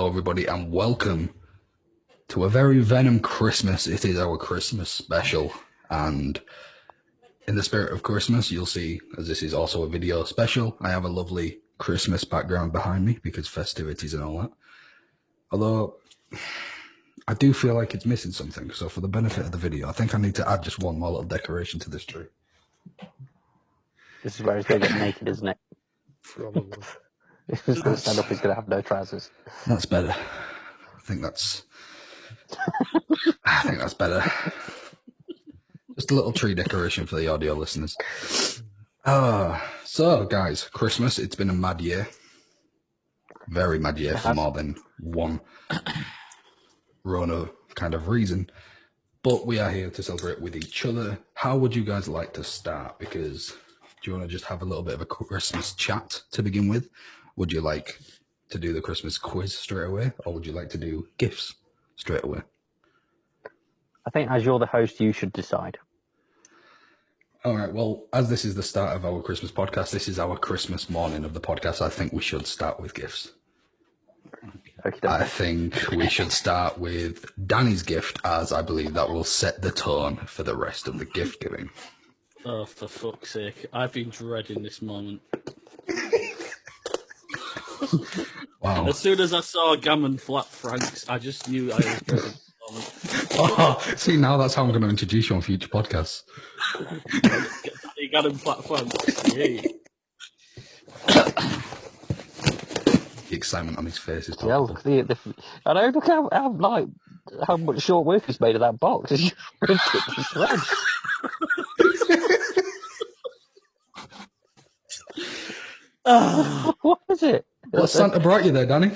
Hello, everybody, and welcome to a very Venom Christmas. It is our Christmas special, and in the spirit of Christmas, you'll see, as this is also a video special, I have a lovely Christmas background behind me because festivities and all that. Although, I do feel like it's missing something, so for the benefit of the video, I think I need to add just one more little decoration to this tree. This is where he's going to get naked, isn't it? Probably. He's going to stand up, he's going to have no trousers. That's better. I think that's better. Just a little tree decoration for the audio listeners. So, guys, Christmas, it's been a mad year. Very mad year for more than one Rona kind of reason. But we are here to celebrate with each other. How would you guys like to start? Because do you want to just have a little bit of a Christmas chat to begin with? Would you like to do the Christmas quiz straight away? Or would you like to do gifts straight away? I think as you're the host, you should decide. All right, well, as this is the start of our Christmas podcast, this is our Christmas morning of the podcast, I think we should start with gifts. Okay. I think we should start with Danny's gift, as I believe that will set the tone for the rest of the gift giving. Oh, for fuck's sake. I've been dreading this moment. Wow. As soon as I saw Gammon Flat Franks, I just knew I was dreading this moment. Oh, see, now that's how I'm going to introduce you on future podcasts. Gammon Flat Franks. Yay. The excitement on his face is Yeah, palpable. I know, look how much short work is made of that box. It's ripped it to shreds. What is it? What Santa brought you there, Danny?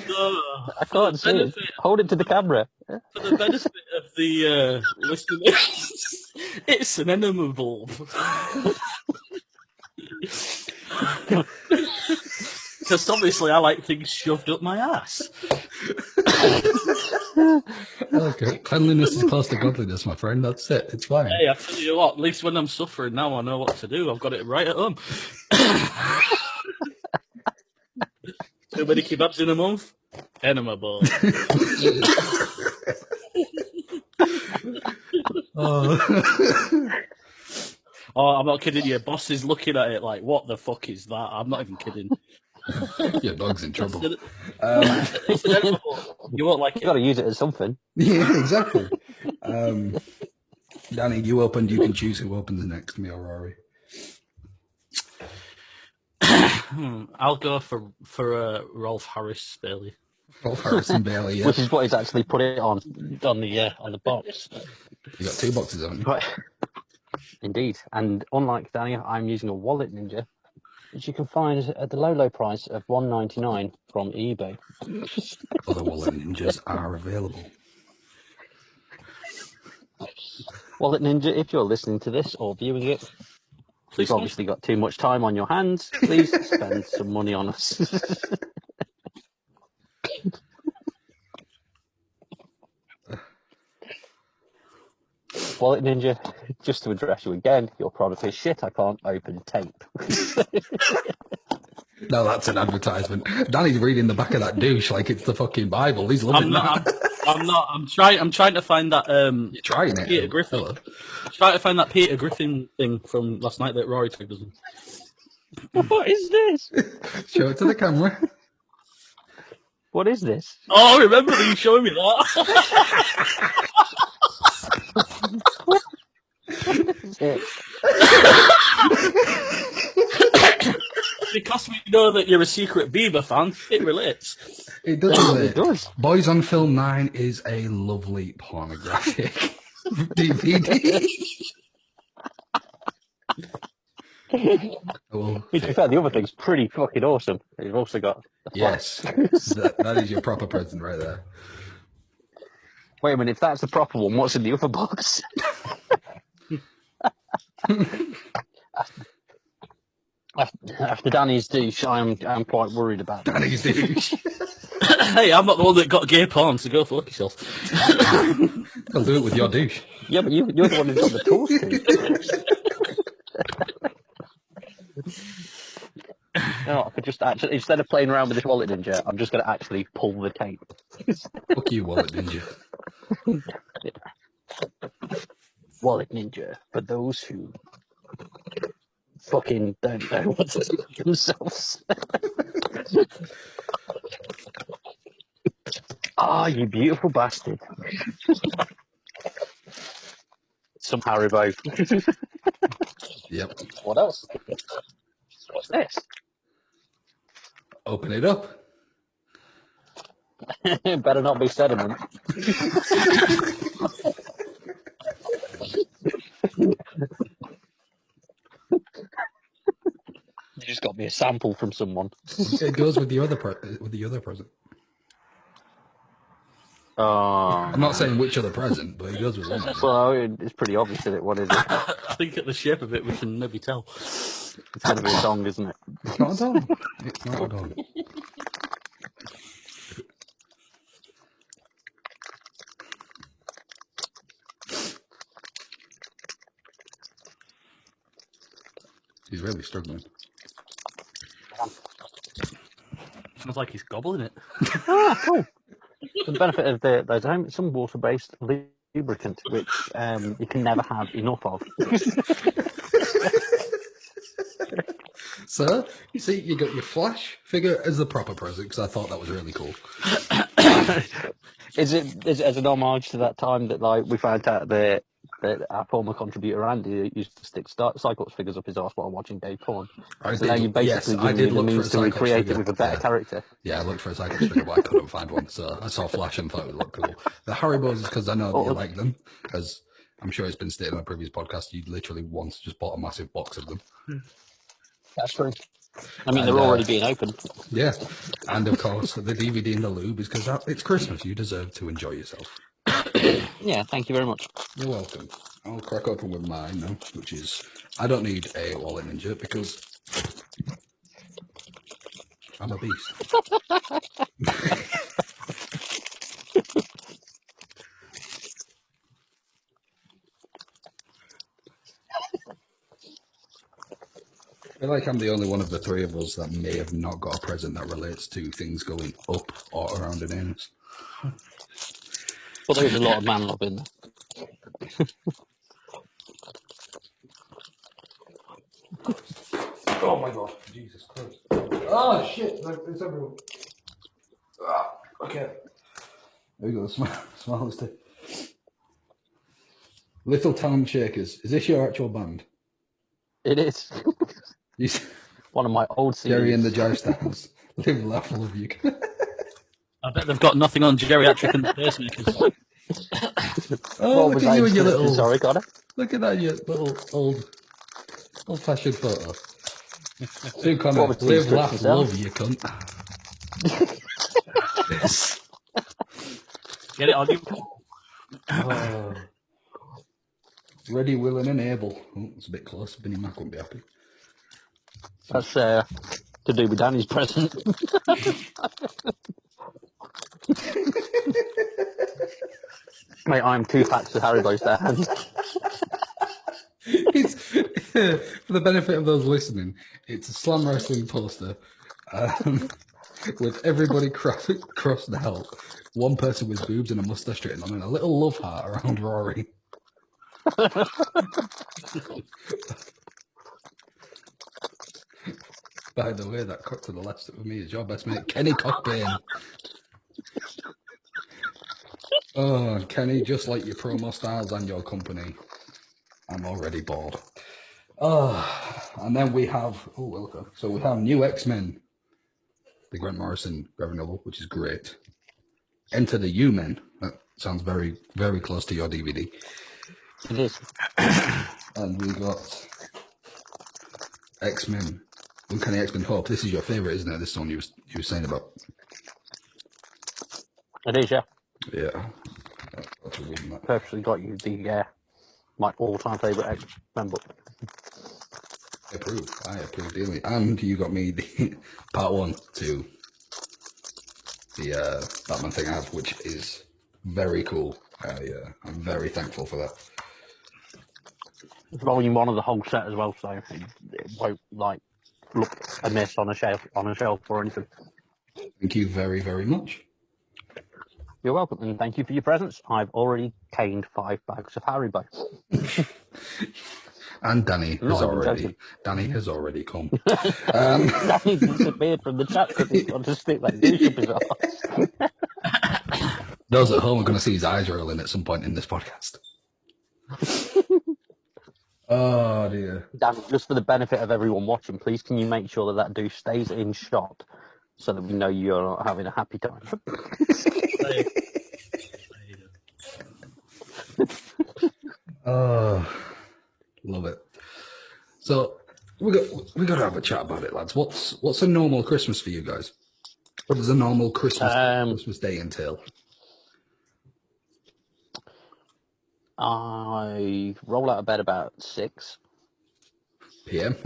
I can't see it. Hold it to the camera. For the benefit of the listeners, it's an enema bulb. Because obviously I like things shoved up my ass. Okay. Cleanliness is close to godliness, my friend. That's it. It's fine. Hey, I tell you what, at least when I'm suffering now, I know what to do. I've got it right at home. Too many kebabs in a month? Enema bulb. Oh, I'm not kidding you. Boss is looking at it like, what the fuck is that? I'm not even kidding. Your dog's in trouble. It's an enema bulb. You won't like You've it. got to use it as something. Yeah, exactly. Danny, you opened. You can choose who opens next, me or Rory. I'll go for Rolf Harris Bailey. Rolf Harrison Bailey, yeah. Which is what he's actually put it on the box. You got 2 boxes, haven't you? But, indeed. And unlike Danny, I'm using a Wallet Ninja, which you can find at the low price of $1.99 from eBay. Other Wallet Ninjas are available. Wallet Ninja, if you're listening to this or viewing it, Please you've obviously got too much time on your hands. Please spend some money on us. Wallet Ninja, just to address you again, your product is shit. I can't open tape. No, that's an advertisement. Danny's reading the back of that douche like it's the fucking Bible. He's loving that. I'm not. I'm trying to find that. You're trying it. Peter Griffin. Hello. Trying to find that Peter Griffin thing from last night that Rory took us. What is this? Show it to the camera. What is this? Oh, I remember you showing me that. What is it? Because we know that you're a secret Bieber fan, it relates. It does relate. It does. Boys on Film 9 is a lovely pornographic DVD. To be fair, the other thing's pretty fucking awesome. You've also got the Yes, that is your proper present right there. Wait a minute, if that's the proper one, what's in the other box? After Danny's douche, I'm quite worried about that. Danny's douche. Hey, I'm not the one that got gay porn, so go fuck yourself. I'll do it with your douche. Yeah, but you're the one who got the tools to. know, I could just actually, instead of playing around with this wallet ninja, I'm just going to actually pull the tape. Fuck you, Wallet Ninja. Wallet ninja, for those who fucking don't know what to do with themselves. Ah, you beautiful bastard. Some Haribo. Yep. What else? What's this? Open it up. Better not be sediment. You just got me a sample from someone. It goes with the other present. I'm not saying which other present, but it goes with one of them. Well, it's pretty obvious, isn't it? What is it? I think at the shape of it, we can maybe tell. It's going to be a dong, isn't it? It's not a dog. It's not a dog. He's really struggling. Smells like he's gobbling it. Ah, cool. For the benefit of those at home, it's some water-based lubricant, which you can never have enough of. So, you see, you got your Flash figure as the proper present, because I thought that was really cool. Is it as an homage to that time that we found out that our former contributor Andy used to stick Cyclops figures up his arse while watching gay porn? So now you basically give me the means to recreate it with a better character. Yeah, I looked for a Cyclops figure, but I couldn't find one. So I saw Flash and thought it would look cool. The Haribos is because I know that you like them, as I'm sure it's been stated on a previous podcast, you literally once just bought a massive box of them. That's true. I mean, they're already being opened. Yeah, and of course, the DVD and the lube is because it's Christmas. You deserve to enjoy yourself. Yeah, thank you very much. You're welcome. I'll crack open with mine now, which is, I don't need a Wallet Ninja because I'm a beast. I feel like I'm the only one of the three of us that may have not got a present that relates to things going up or around an anus. But there's a lot of man love in there. Oh my god, Jesus Christ. Oh shit, it's everywhere. Ah, okay. There we go, smell this thing. Little Town Shakers. Is this your actual band? It is. One of my old CDs. Jerry and the Jive Stars. Live, laugh, love you. I bet they've got nothing on geriatric and pacemakers. Oh, look at you and your little... Sorry, got it. Look at that, your little old-fashioned photo. Do comment, live, laugh, love you, cunt. Yes. Get it on you. Oh. Ready, willing, and able. Oh, it's a bit close. Benny Mac won't be happy. That's to do with Danny's present. Mate, I'm 2 packs of Haribo's to hand. It's, for the benefit of those listening, it's a slam wrestling poster with everybody crossed out. One person with boobs and a moustache straightened on, and a little love heart around Rory. By the way, that cock to the left of me is your best mate, Kenny Cockburn. Oh, Kenny, just like your promo styles and your company, I'm already bored. Oh, and then we have, welcome. So we have new X-Men, the Grant Morrison graphic novel, which is great. Enter the U-Men. That sounds very, very close to your DVD. It is. And we got X-Men, Uncanny X-Men Hope. This is your favourite, isn't it? This one you were saying about. It is, yeah. Yeah. That's a reading that. Purposely got you the my all-time favourite X-Men book. I approve dearly. And you got me the part 1 to the Batman thing I have, which is very cool. I'm very thankful for that. It's volume 1 of the whole set as well, so it won't look amiss on a shelf or anything. Thank you very, very much. You're welcome, and thank you for your presents. I've already caned 5 bags of Haribo. And Danny has already come. Danny disappeared from the chat because he wanted to stick that douche up his arse. Those at home are going to see his eyes rolling at some point in this podcast. Oh dear. Danny, just for the benefit of everyone watching, please can you make sure that douche stays in shot so that we know you're not having a happy time. Oh, love it. So we got to have a chat about it, lads. What's a normal Christmas for you guys? What does a normal Christmas day entail? I roll out of bed about 6 PM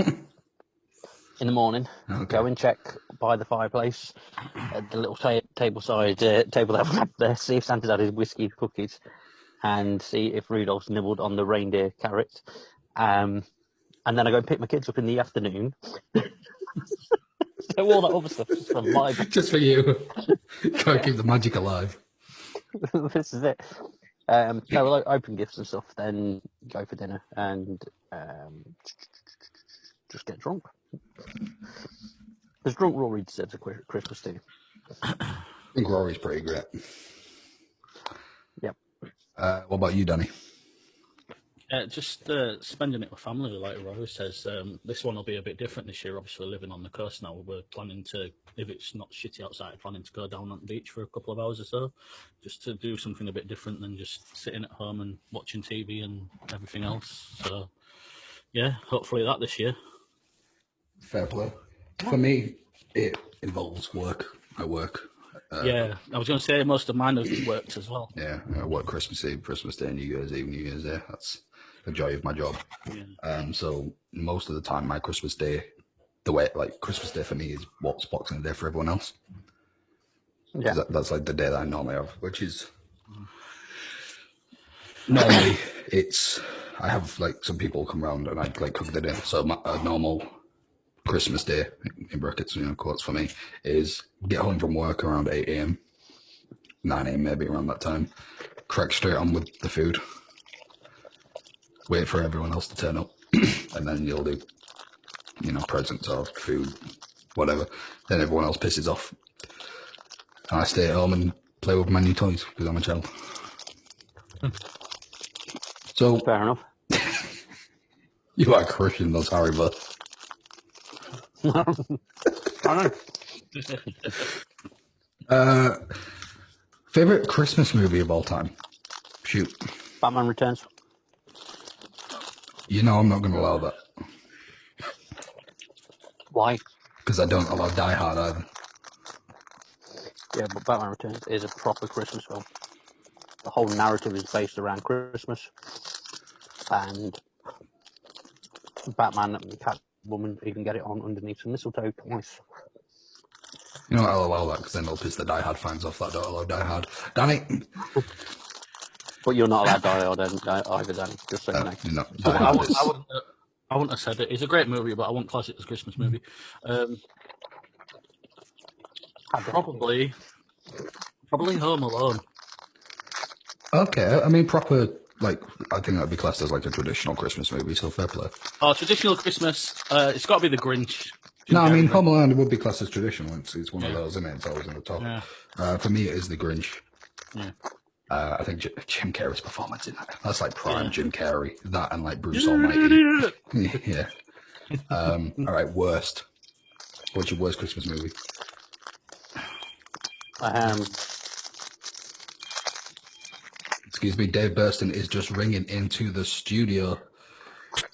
in the morning. Okay. Go and check by the fireplace at the little tableside table that we have there. See if Santa's had his whiskey cookies, and see if Rudolph's nibbled on the reindeer carrots. And then I go and pick my kids up in the afternoon. So all that other stuff is from my just for you. Try to keep the magic alive. This is it. So we'll open gifts and stuff, then go for dinner and just get drunk. Because drunk Rory deserves a Christmas too. I think Rory's pretty great. Yep. What about you, Danny? Just spending it with family, like Rory says. This one will be a bit different this year. Obviously, living on the coast now, we're planning to, if it's not shitty outside, planning to go down on the beach for a couple of hours or so, just to do something a bit different than just sitting at home and watching TV and everything else. So, yeah, hopefully that this year. Fair play. For me, it involves work. I work. Yeah, I was going to say most of mine have worked as well. Yeah, I work Christmas Eve, Christmas Day, New Year's Eve, New Year's Day. That's the joy of my job. Yeah. So most of the time, my Christmas Day, the way like Christmas Day for me is what's Boxing Day for everyone else. Yeah, that's like the day that I normally have, which is normally I have like some people come around and I like cook the dinner. So a normal Christmas Day in brackets, quotes for me, is get home from work around 8 a.m, 9 a.m, maybe around that time, crack straight on with the food, wait for everyone else to turn up, and then you'll do, presents or food, whatever. Then everyone else pisses off, and I stay at home and play with my new toys because I'm a child. So fair enough. You are crushing those Haribo. I know. Favorite Christmas movie of all time? Shoot. Batman Returns. I'm not going to allow that. Why? Because I don't allow Die Hard either. Yeah, but Batman Returns is a proper Christmas film. The whole narrative is based around Christmas, and Batman and Catwoman even get it on underneath some mistletoe twice. I'll allow that because then they'll piss the Die Hard fans off that don't allow Die Hard. Danny? But you're not allowed Die Hard either, Danny, just so you know. I wouldn't have said it. It's a great movie, but I wouldn't class it as a Christmas movie. Probably Home Alone. Okay, I mean proper, like, I think that'd be classed as like a traditional Christmas movie, so fair play. Oh, traditional Christmas, it's got to be The Grinch. No, I mean Home Alone would be classed as traditional. It's one of those, isn't it? It's always in the top. Yeah. For me, it is The Grinch. Yeah. I think Jim Carrey's performance in that, that's like prime Jim Carrey. That and like Bruce Almighty. Yeah. All right, worst. What's your worst Christmas movie? Excuse me, Dave Burston is just ringing into the studio.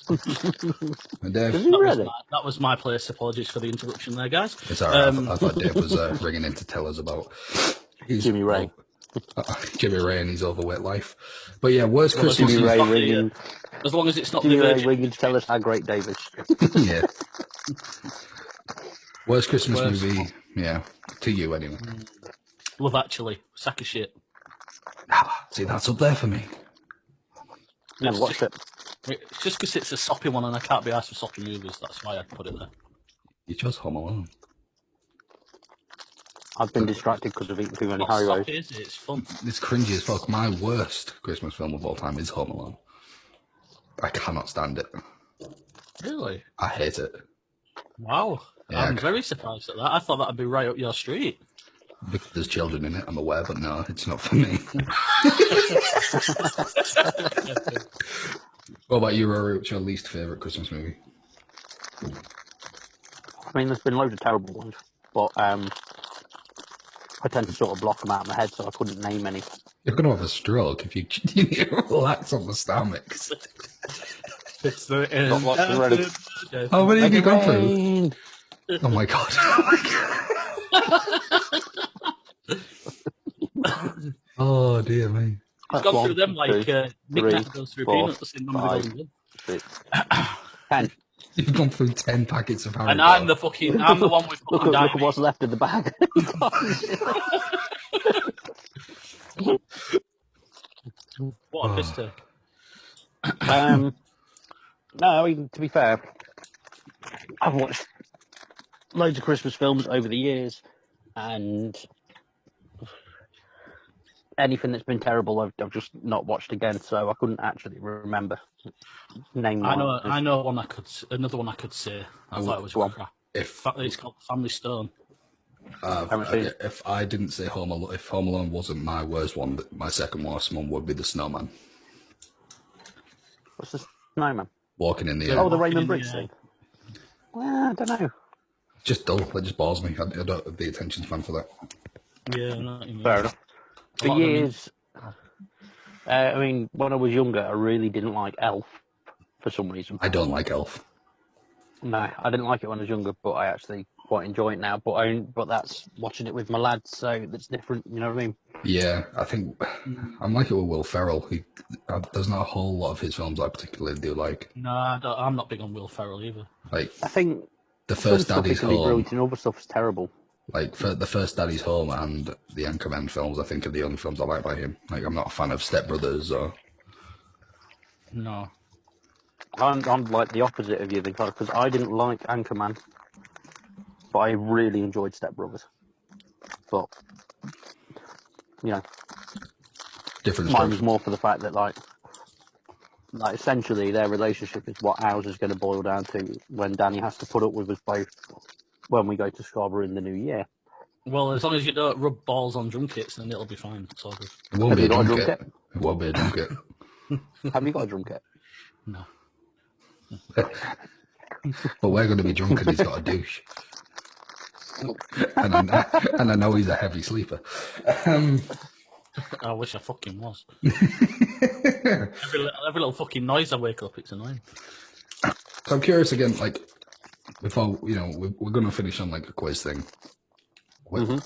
Dave, that was my place. Apologies for the interruption there, guys. It's all right. I thought Dave was ringing in to tell us about Jimmy Ray. Jimmy Ray and his overweight life. But yeah, worst Christmas Jimmy Ray ringing. As long as it's not Jimmy the Ray ringing to tell us how great Dave is. Yeah. Worst Christmas movie, yeah, to you anyway. Love Actually, sack of shit. See, that's up there for me. Never watched it. It's just because it's a soppy one and I can't be asked for soppy movies. That's why I put it there. You chose Home Alone. I've been distracted because of eating too many What Haribo's. soppy is it? It's fun. It's cringy as fuck. My worst Christmas film of all time is Home Alone. I cannot stand it. Really? I hate it. Wow. Yeah, I'm very surprised at that. I thought that'd be right up your street. because there's children in it, I'm aware, but no, it's not for me. What about you, Rory? What's your least favourite Christmas movie? I mean, there's been loads of terrible ones, but I tend to sort of block them out of my head, so I couldn't name any. You're going to have a stroke if you continue to relax on the stomachs. It's the Not like the ready. How many have you gone through? Rain. Oh my god. Oh dear me. It's gone through them like Nick Nack goes through peanuts in Mummy Golden Gun. 10. You've gone through 10 packets of Harry And Potter. I'm the one with Look at what's left in the bag. What a piss take. No, I mean, to be fair, I've watched loads of Christmas films over the years, and anything that's been terrible, I've just not watched again, so I couldn't actually remember. Name I one. know another one I could say. I thought it was crap. It's called Family Stone. If I didn't say Home Alone, if Home Alone wasn't my worst one, my second worst one would be The Snowman. What's the Snowman? Walking in the air. Oh, the Raymond Briggs thing. Well, I don't know. Just dull. It just bores me. I don't have the attention span for that. Yeah, no, fair enough. For years, I mean, when I was younger, I really didn't like Elf for some reason. I don't like Elf. No, I didn't like it when I was younger, but I actually quite enjoy it now. But that's watching it with my lads, so that's different. You know what I mean? Yeah, I think I'm like it with Will Ferrell. There's not a whole lot of his films I particularly do like. No, I'm not big on Will Ferrell either. Like, I think the first Daddy's Home. Brilliant, and other stuff is terrible. Like for the first Daddy's Home and the Anchorman films, I think are the only films I like by him. Like, I'm not a fan of Step Brothers or. No. I'm like the opposite of you because I didn't like Anchorman, but I really enjoyed Step Brothers. But Different mine was more for the fact that like essentially their relationship is what ours is going to boil down to when Danny has to put up with us both when we go to Scarborough in the new year. Well, as long as you don't rub balls on drum kits, then it'll be fine. It's all good. It won't be a drum kit. It won't be a drum kit. Have you got a drum kit? No. But we're going to be drunk and he's got a douche. And I know he's a heavy sleeper. I wish I fucking was. every little fucking noise I wake up, it's annoying. So I'm curious again, like, before, we're going to finish on like a quiz thing. We're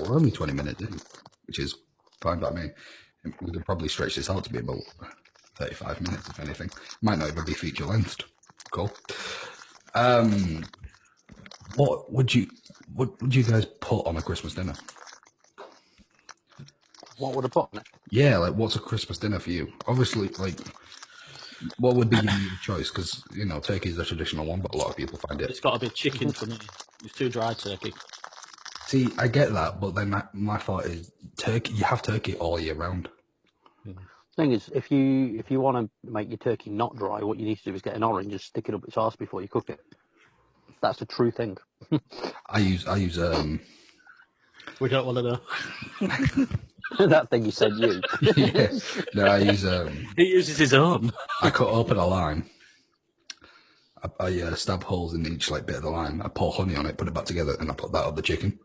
only 20 minutes in, which is fine by me. We could probably stretch this out to be about 35 minutes, if anything. Might not even be feature length. Cool. What would you guys put on a Christmas dinner? What would I put on it? Yeah, like, what's a Christmas dinner for you? Obviously, like, what would be your choice? Because, turkey is the traditional one, but a lot of people find it. It's got to be chicken for me. It's too dry, turkey. See, I get that, but then my thought is turkey. You have turkey all year round. Thing is, if you want to make your turkey not dry, what you need to do is get an orange and stick it up its arse before you cook it. That's a true thing. I use We don't want to know. That thing you said you. Yeah. No, I use He uses his own. I cut open a lime. I stab holes in each like bit of the lime. I pour honey on it, put it back together, and I put that on the chicken.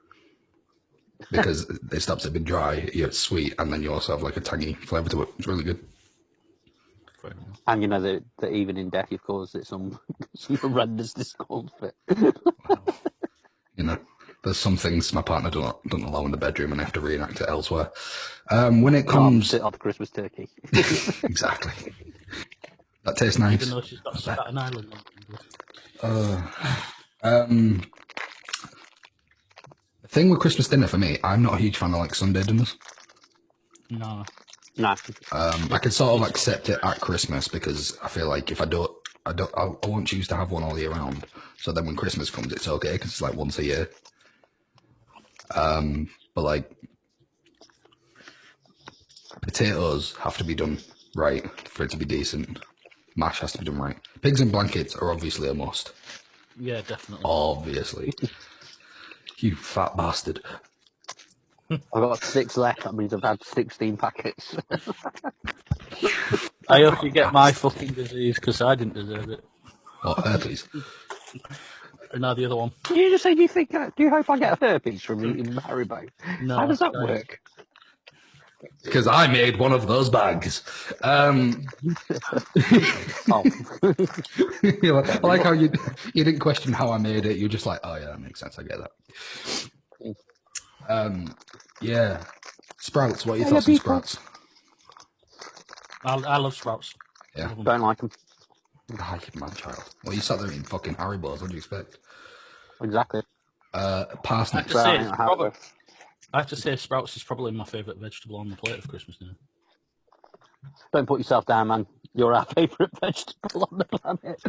Because it stops it being dry, it's sweet, and then you also have like a tangy flavour to it. It's really good. And that even in death you've caused it some horrendous discomfort. There's some things my partner don't allow in the bedroom, and I have to reenact it elsewhere. When it comes sit on the Christmas turkey. Exactly. That tastes nice. Even though she's got Staten Island. The thing with Christmas dinner for me, I'm not a huge fan of like Sunday dinners. No. Nah. I can sort of accept it at Christmas because I feel like if I I won't choose to have one all year round. So then when Christmas comes, it's okay because it's like once a year. But like potatoes have to be done right for it to be decent. Mash has to be done right. Pigs in blankets are obviously a must. Yeah, definitely. Obviously. You fat bastard. I've got 6 left. That means I've had 16 packets. I hope you get my fucking disease because I didn't deserve it. What, herpes? No, the other one. You just say do you hope I get herpes from eating Haribo? No, How does that work? Because I made one of those bags. Oh. I like how you didn't question how I made it. You're just like, oh yeah, that makes sense. I get that. Yeah. Sprouts. What are your thoughts on sprouts? I love sprouts. Yeah. Don't like them. Ah, you man child. Well, you sat there eating fucking Haribos. What do you expect? Exactly. Parsnips. I have to say, sprouts is probably my favourite vegetable on the plate of Christmas dinner. Don't put yourself down, man. You're our favourite vegetable on the planet.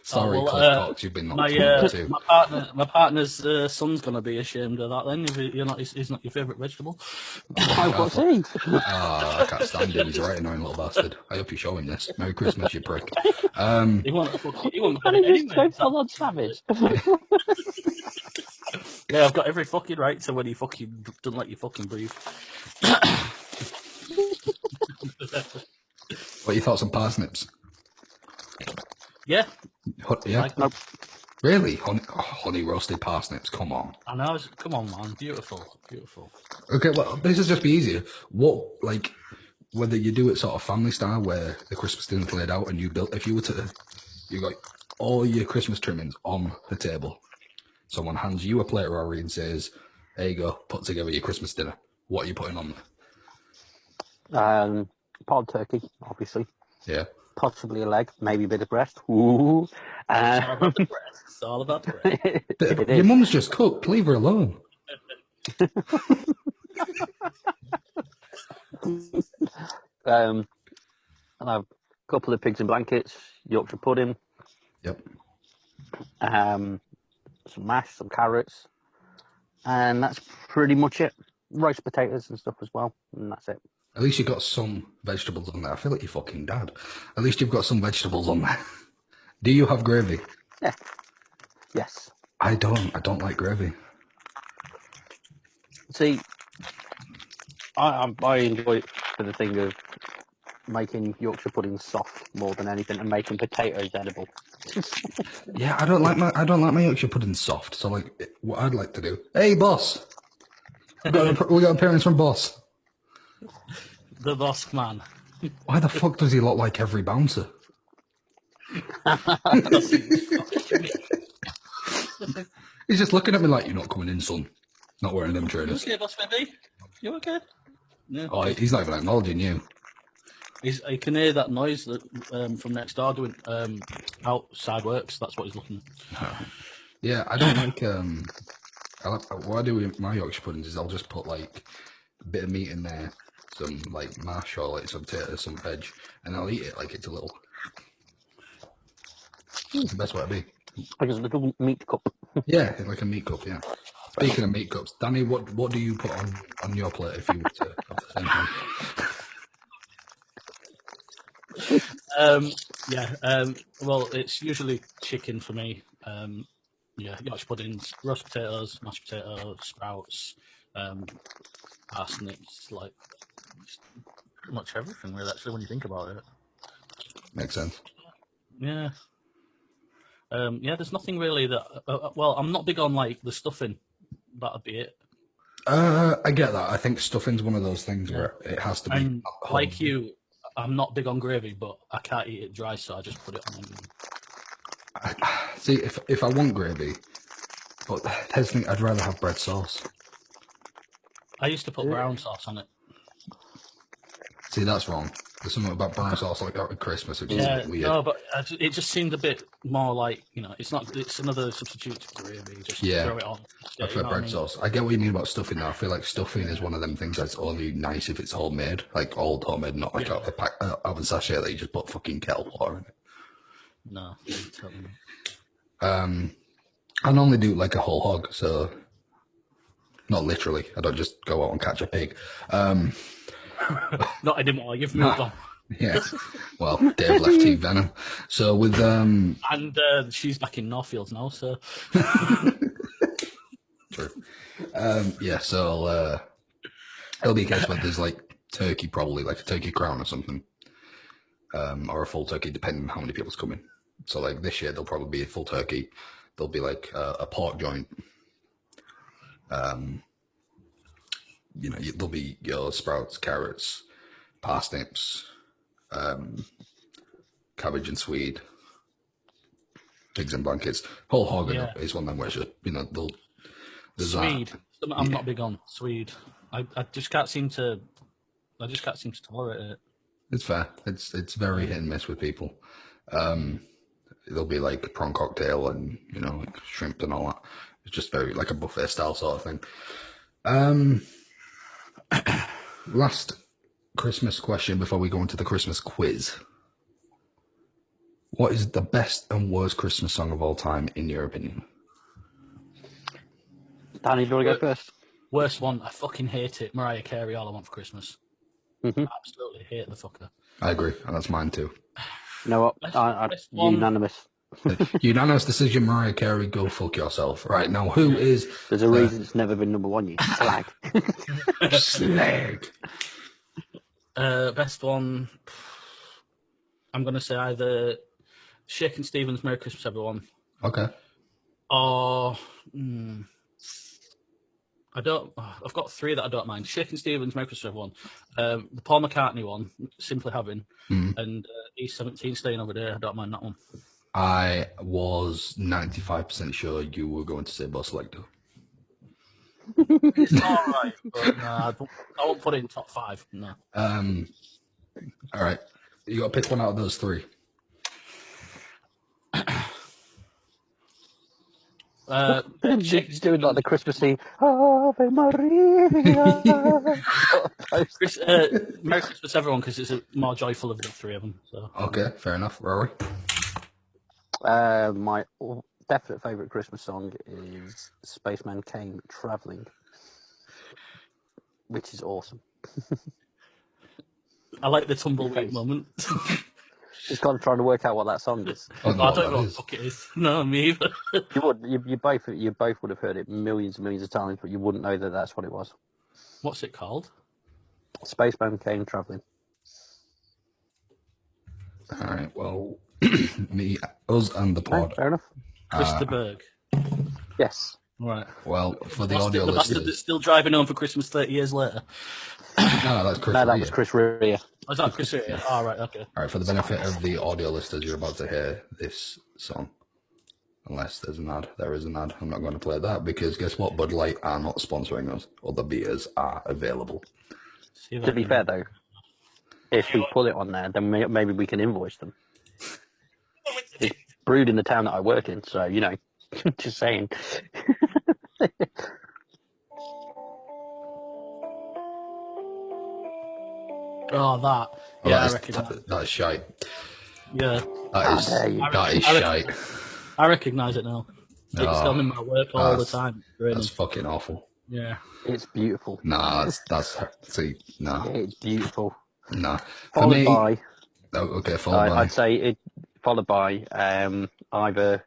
Sorry, Cox, you've been knocked too. My partner's son's gonna be ashamed of that. Then if he's not your favourite vegetable. What's he? I can't stand him. He's a right annoying little bastard. I hope you show him this. Merry Christmas, you prick. He won't get it anyway. Full on savage. Yeah, I've got every fucking right to when he fucking doesn't let you fucking breathe. What are your thoughts on parsnips? Yeah. Yeah. Nope. Really? Honey roasted parsnips? Come on. I know. Come on, man. Beautiful. Okay, well, this will just be easier. Whether you do it sort of family style where the Christmas dinner's laid out and you got all your Christmas trimmings on the table. Someone hands you a plate of Rory and says, there you go, put together your Christmas dinner. What are you putting on there? Pod turkey, obviously. Yeah. Possibly a leg, maybe a bit of breast. Ooh. It's all about the breast. Your mum's just cooked. Leave her alone. I'll have a couple of pigs in blankets, Yorkshire pudding. Yep. Some mash, some carrots, and that's pretty much it. Roast potatoes and stuff as well, and that's it. At least you've got some vegetables on there. I feel like your fucking dad. At least you've got some vegetables on there. Do you have gravy? Yeah. Yes. I don't like gravy. See, I enjoy it for the thing of making Yorkshire pudding soft more than anything, and making potatoes edible. Yeah, I don't like my Yorkshire pudding soft. So like, what I'd like to do. Hey, boss. We got appearance from boss. The boss man. Why the fuck does he look like every bouncer? He's just looking at me like, you're not coming in, son. Not wearing them trainers. You okay, boss baby? You okay? Yeah. Oh, he's not even acknowledging you. I can hear that noise from next door doing outside works. That's what he's looking at. Yeah, I don't like. What I do with my Yorkshire puddings is I'll just put like a bit of meat in there, some like mash or like some potatoes, some veg, and I'll eat it like it's a little. It's the best way to be. Like a little meat cup. Yeah, like a meat cup. Yeah. Speaking of meat cups, Danny, what do you put on your plate if you were to have the same thing? Well, it's usually chicken for me. Yorkshire puddings, roast potatoes, mashed potatoes, sprouts, parsnips, like pretty much everything really, actually, when you think about it. Makes sense. Yeah. There's nothing really that... well, I'm not big on, like, the stuffing. That'd be it. I get that. I think stuffing's one of those things where it has to be... And like you, I'm not big on gravy, but I can't eat it dry, so I just put it on. See, if I want gravy, but here's the thing, I'd rather have bread sauce. I used to put brown sauce on it. See, that's wrong. There's something about brown sauce like that at Christmas, which is a bit weird. No, but it just seemed a bit more like, it's another substitute to gravy. Just throw it on. I prefer bread sauce. I get what you mean about stuffing though. I feel like stuffing is one of them things that's only nice if it's homemade, like old homemade, not like a oven sachet that you just put fucking kettle water in it. No, totally not. I normally do like a whole hog, so not literally. I don't just go out and catch a pig. Not anymore. You've moved on. Yeah. Well, Dave left Team Venom. So with And she's back in Northfields now, so true. Yeah, so it'll be a case where there's like turkey, probably like a turkey crown or something. Or a full turkey, depending on how many people's coming. So like this year there'll probably be a full turkey. There'll be like a pork joint. You know, there'll be your sprouts, carrots, parsnips, cabbage and swede, pigs and blankets. Whole hog is one of them where it's just, you know, there's Swede. that. I'm not big on Swede. I just can't seem to. I just can't seem to tolerate it. It's fair. It's very hit and miss with people. There'll be like prawn cocktail and, you know, like shrimp and all that. It's just very like a buffet style sort of thing. Last Christmas question before we go into the Christmas quiz. What is the best and worst Christmas song of all time, in your opinion? Danny, do you want to go first? Worst one, I fucking hate it. Mariah Carey, All I Want for Christmas. Mm-hmm. Absolutely hate the fucker. I agree, and that's mine too. You know what? Best one. Unanimous. Unanimous decision, Mariah Carey, go fuck yourself. Right, now who is... There's a reason it's never been number one, you slag. Slag. Best one, I'm going to say either Shakin' Stevens, Merry Christmas, Everyone. Okay. Or... I've got three that I don't mind. Shakin' Stevens, Merry Christmas, Everyone. The Paul McCartney one, Simply Having. And E17, Staying Over There. I don't mind that one. I was 95% sure you were going to say Bus Selector. It's all right, but no, I won't put it in top five. No. All right. You got to pick one out of those three. She's doing like the Christmas scene. Ave Maria. Merry Christmas, Everyone, because it's more joyful of the three of them. So. Okay, fair enough. Rory? My definite favourite Christmas song is Spaceman Came Travelling, which is awesome. I like the tumbleweed moment. Just kind of trying to work out what that song is. I don't know what the fuck it is. No, me either. You both would have heard it millions and millions of times, but you wouldn't know that that's what it was. What's it called? Spaceman Came Travelling. All right, well, us and the pod. No, fair enough. Krista Berg. Yes. Right. Well, for the audio the listeners... bastard that's still driving home for Christmas 30 years later. No, that's Chris No, that Rea. was Chris Rea. Oh, is that Chris Rea? Oh, right, okay. All right, for the benefit of the audio listeners, you're about to hear this song. Unless there's an ad. There is an ad. I'm not going to play that because guess what? Bud Light are not sponsoring us. Other beers are available. To be fair, though, if we put it on there, then maybe we can invoice them. It's brewed in the town that I work in, so, you know, just saying. Oh, that. Oh, Yeah, I recognise it. That is shite. Yeah. That is shite. I recognise it now. It's done in my work all the time. That's fucking awful. Yeah. It's beautiful. Nah, see, nah. It's beautiful. Nah. Followed by... Oh, okay, followed by... I'd say it followed by either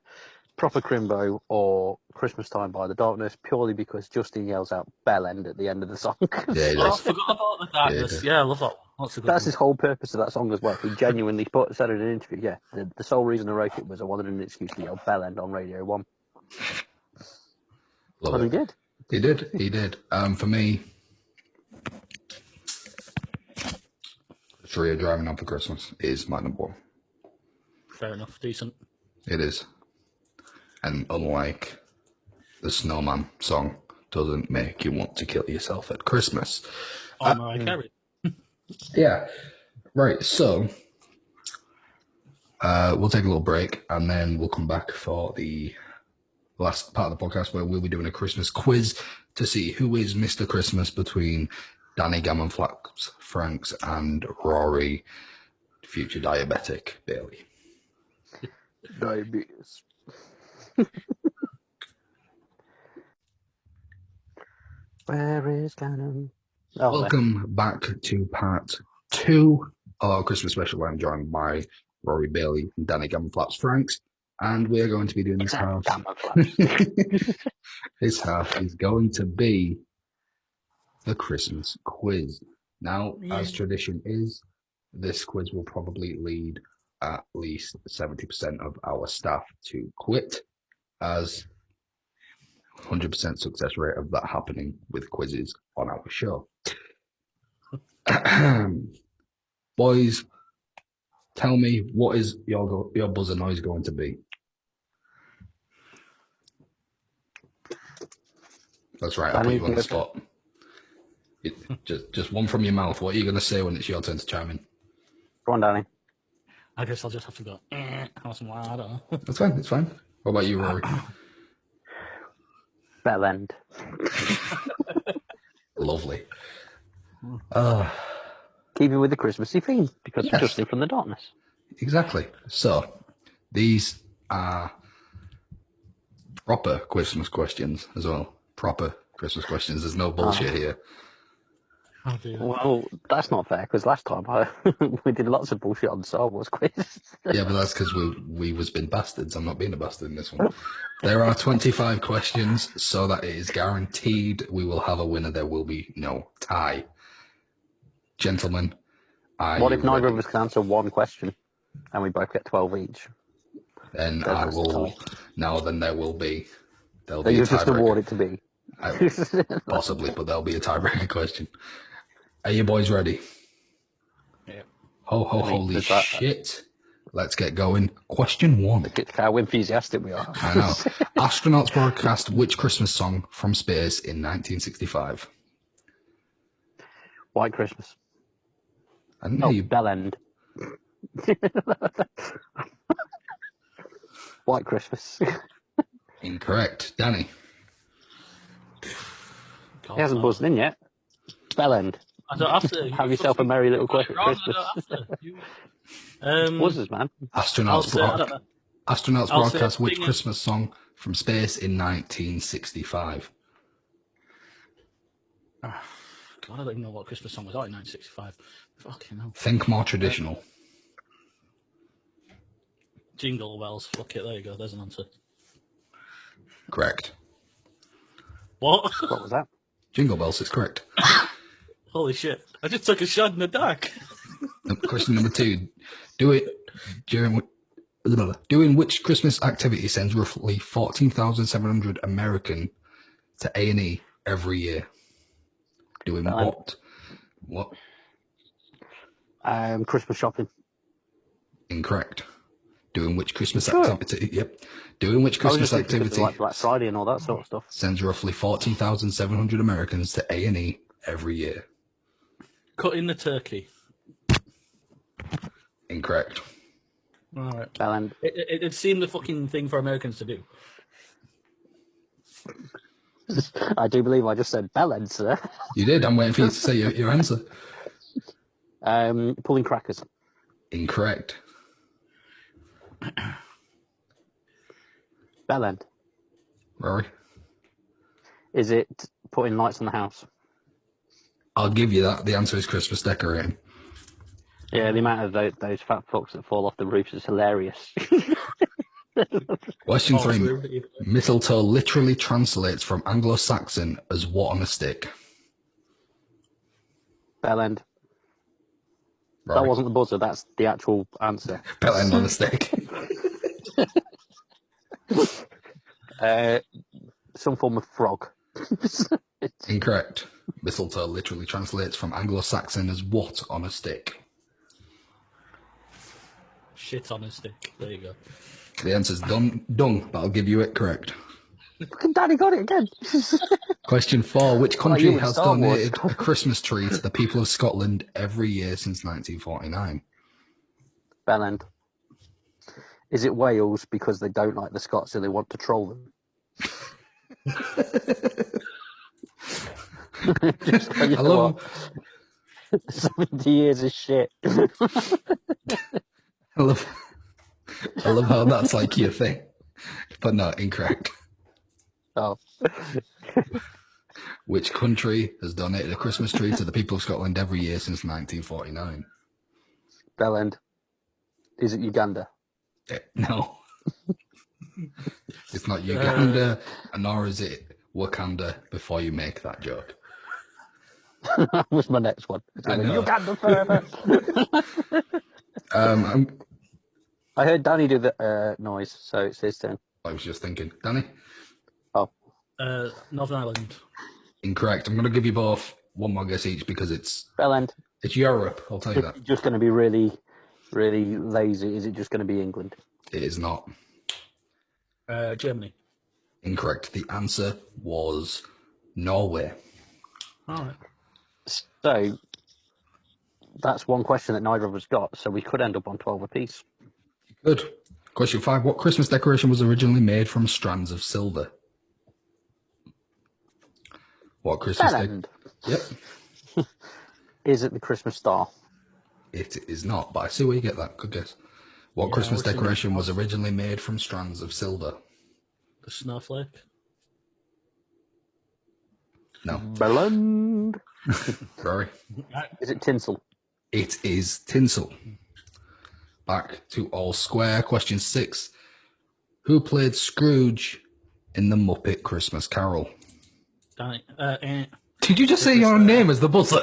Proper Crimbo or Christmas Time by The Darkness, purely because Justin yells out Bell End at the end of the song. Yeah, he I does. forgot about The Darkness. Yeah, I love that one. That's his whole purpose of that song as well. He genuinely said in an interview, yeah, the sole reason I wrote it was I wanted an excuse to yell Bell End on Radio 1. Love And it. he did. He did. For me, Shreya Driving Home for Christmas is my number one. Fair enough. Decent. It is. And unlike the Snowman song, doesn't make you want to kill yourself at Christmas. Oh, Mariah Carey. Yeah. Right, so we'll take a little break and then we'll come back for the last part of the podcast where we'll be doing a Christmas quiz to see who is Mr. Christmas between Danny Gammon Flax Franks and Rory, future diabetic Bailey. Diabetes. Where is Venom? Oh, welcome back to part 2 of our Christmas special. I'm joined by Rory Bailey and Danny Gamflaps Franks, and we are going to be doing this half. This half is going to be the Christmas quiz. Now, as tradition is, this quiz will probably lead at least 70% of our staff to quit, as 100% success rate of that happening with quizzes on our show. Boys, tell me, what is your buzzer noise going to be? That's right, I'll put you on the spot. Just one from your mouth. What are you going to say when it's your turn to chime in? Go on, Danny. I guess I'll just have to go. I don't know. That's fine. It's fine. What about you, Rory? Bell end. Lovely. Keeping with the Christmassy theme, because we're just in from the darkness. Exactly. So, these are proper Christmas questions as well. Proper Christmas questions. There's no bullshit here. Oh, dear. Well, that's not fair, because last time we did lots of bullshit on Star Wars quiz. Yeah, but that's because we was being bastards. I'm not being a bastard in this one. There are 25 questions, so that it is guaranteed we will have a winner. There will be no tie. Gentlemen, what if neither of us can answer one question, and we both get 12 each? Then I will. No, then there will be. There'll Then be you a just award it to me. Possibly, but there'll be a tiebreaker question. Are you boys ready? Yeah. Holy shit. Let's get going. Question 1. Look at how enthusiastic we are. I know. Astronauts broadcast which Christmas song from space in 1965? White Christmas. I didn't hear you. Bell End. White Christmas. Incorrect. Danny. He hasn't buzzed in yet. Bell End. I don't have to. Have yourself a merry little Christmas. Buzzers, man. Astronauts broadcast which Christmas song from space in 1965? God, I don't even know what Christmas song was out in 1965. Fucking hell. Think more traditional. Jingle bells. Fuck it. There you go. There's an answer. Correct. What? What was that? Jingle bells is correct. Holy shit. I just took a shot in the dark. Question number 2. Doing which Christmas activity sends roughly 14,700 American to A&E every year? Doing what? What? Christmas shopping. Incorrect. Doing which Christmas activity? Yep. Doing which Christmas activity? Like Black Friday and all that sort of stuff. Sends roughly 14,700 Americans to A&E every year. Cutting the turkey. Incorrect. All right. Bellend. It seemed the fucking thing for Americans to do. I do believe I just said Bellend, sir. You did. I'm waiting for you to say your answer. Pulling crackers. Incorrect. Bellend. Rory? Is it putting lights on the house? I'll give you that. The answer is Christmas decorating. Yeah, the amount of those fat fucks that fall off the roofs is hilarious. Question 3. Mistletoe literally translates from Anglo-Saxon as what on a stick? Bellend. Rory? That wasn't the buzzer, that's the actual answer. Bellend on a stick. Some form of frog. Incorrect. Mistletoe literally translates from Anglo-Saxon as what on a stick? Shit on a stick. There you go. The answer's dung, but I'll give you it correct. Fucking Daddy got it again. Question 4. Which country has donated a Christmas tree to the people of Scotland every year since 1949? Bellend. Is it Wales because they don't like the Scots so they want to troll them? I love 70 years of shit. I love I love how that's like your thing. But no, incorrect. Oh. Which country has donated a Christmas tree to the people of Scotland every year since 1949? Bellend. Is it Uganda? No. It's not Uganda, nor is it Wakanda before you make that joke. That was my next one. I know. Uganda forever. I heard Danny do the noise, so it's his turn. I was just thinking. Danny? Oh. Northern Ireland. Incorrect. I'm going to give you both one more guess each because it's... Bellend. It's Europe, I'll tell you that. It's just going to be really, really lazy. Is it just going to be England? It is not. Germany. Incorrect. The answer was Norway. All right. So, that's one question that neither of us got, so we could end up on 12 apiece. Good. Question 5. What Christmas decoration was originally made from strands of silver? What Christmas decoration? Yep. Is it the Christmas star? It is not, but I see where you get that. Good guess. What Christmas decoration was originally made from strands of silver? The snowflake? No. Bellend. Rory? Is it tinsel? It is tinsel. Back to all square. Question 6. Who played Scrooge in the Muppet Christmas Carol? Danny. Did you just say your name as the buzzer?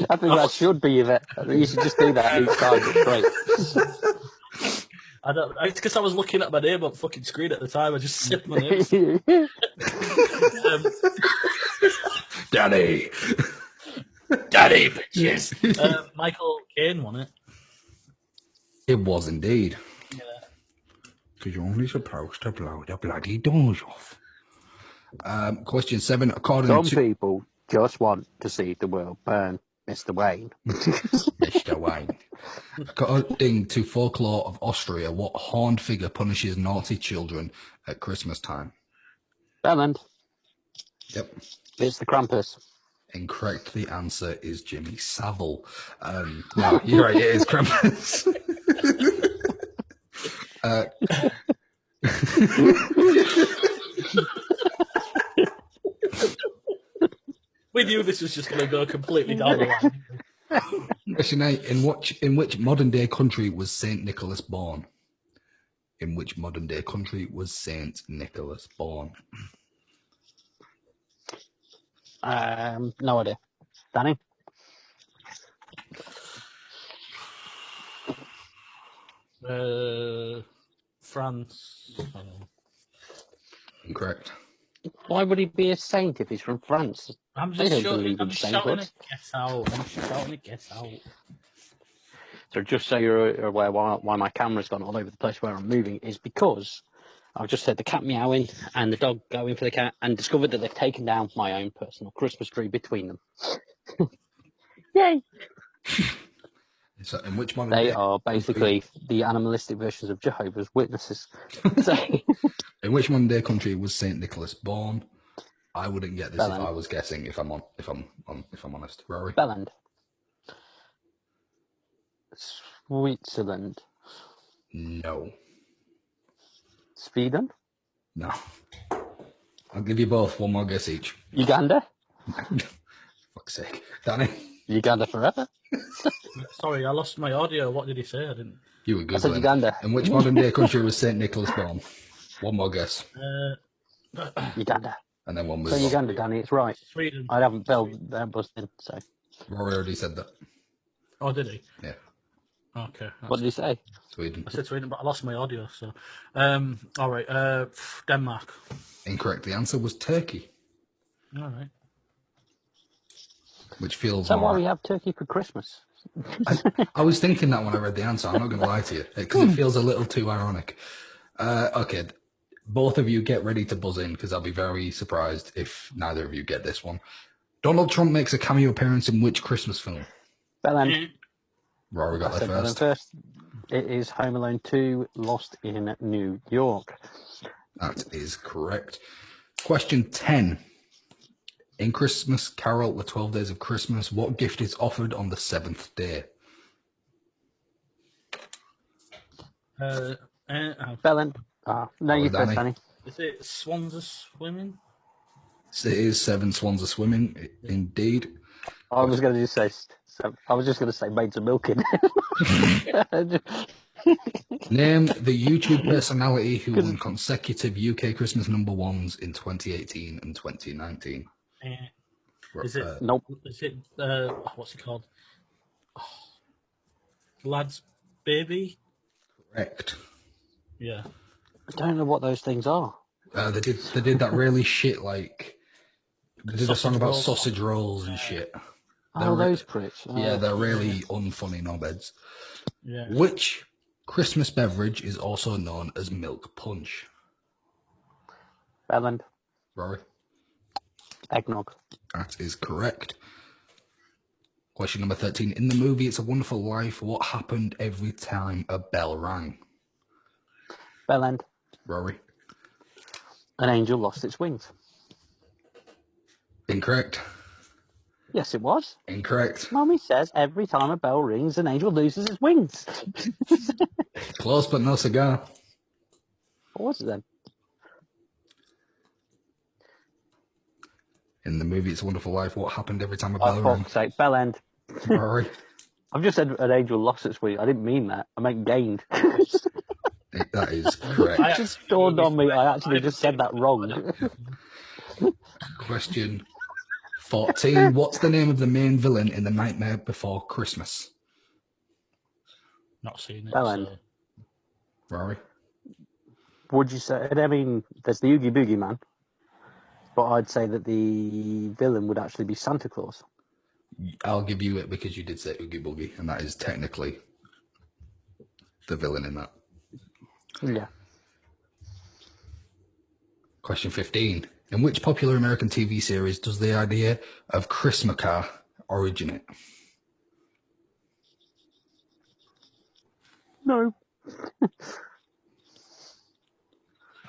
I think that should be it. You should just do that each time. It's great. It's because I was looking at my name on fucking screen at the time. I just said my name. Danny. Danny, bitches. Michael Caine won it. It was indeed. Yeah. Because you're only supposed to blow the bloody doors off. Question 7. Some people just want to see the world burn, Mr. Wayne. Mr. Wayne. According to folklore of Austria, what horned figure punishes naughty children at Christmas time? Bellend. Yep. It's the Krampus. Incorrect. The answer is Jimmy Savile. No, you're right. It is Krampus. We knew this was just going to go completely down the line. Question 8. In which modern day country was Saint Nicholas born? In which modern day country was Saint Nicholas born? No idea. Danny? France. Incorrect. Why would he be a saint if he's from France? I'm just shouting a guess out. So just so you're aware why my camera's gone all over the place where I'm moving is because I've just heard the cat meowing and the dog going for the cat and discovered that they've taken down my own personal Christmas tree between them. Yay! So in which modern they day are basically the animalistic versions of Jehovah's Witnesses. So, in which modern day country was Saint Nicholas born? I wouldn't get this Bellend. if I was guessing. If I'm honest, Rory. Bellend. Switzerland. No. Sweden. No. I'll give you both one more guess each. Uganda. Fuck's sake, Danny. Uganda forever. Sorry, I lost my audio. What did he say? I didn't. You were good. I said Uganda. In which modern day country was Saint Nicholas born? One more guess. Uganda. And then one more. So Uganda, Danny, it's right. Sweden. I haven't filled that busted, so. Rory already said that. Oh, did he? Yeah. Okay. What did he say? Sweden. I said Sweden, but I lost my audio. So, all right. Denmark. Incorrect. The answer was Turkey. All right. Which feels So more... why we have turkey for Christmas? I was thinking that when I read the answer. I'm not going to lie to you because it feels a little too ironic. Okay, both of you get ready to buzz in because I'll be very surprised if neither of you get this one. Donald Trump makes a cameo appearance in which Christmas film? Bellend. Rory got there first. First. It is Home Alone 2, Lost in New York. That is correct. Question 10. In Christmas Carol, The 12 Days of Christmas, what gift is offered on the 7th day? Belen. No, you first, Danny. Danny. Is it swans are swimming? It is 7 swans are swimming, indeed. I was going to just say. I was just going to say maids are milking. Name the YouTube personality who won consecutive UK Christmas #1s in 2018 and 2019. Is it? Nope. Is it? What's it called? Oh, Lad's baby. Correct. Yeah. I don't know what those things are. They did that really shit, like they did a song about rolls. sausage rolls and shit. Those pricks. Yeah, they're really unfunny knobheads. Yeah. Which Christmas beverage is also known as milk punch? Belen. Rory? Eggnog. That is correct. Question number 13. In the movie It's a Wonderful Life, what happened every time a bell rang? Belen. Rory? An angel lost its wings. Incorrect. Yes, it was. Incorrect. Mummy says every time a bell rings, an angel loses its wings. Close, but no cigar. What was it then? In the movie It's a Wonderful Life, what happened every time a bell For rang? fuck's sake, bell end. Rory? I've just said an angel lost its wings. I didn't mean that. I meant gained. That is correct. It just dawned on me. I actually just said that wrong. Question 14. What's the name of the main villain in The Nightmare Before Christmas? Not seen it. Bell end. Rory? Would you say? I mean, there's the Oogie Boogie Man, but I'd say that the villain would actually be Santa Claus. I'll give you it because you did say Oogie Boogie, and that is technically the villain in that. Yeah. Question 15. In which popular American TV series does the idea of Christmas originate? No.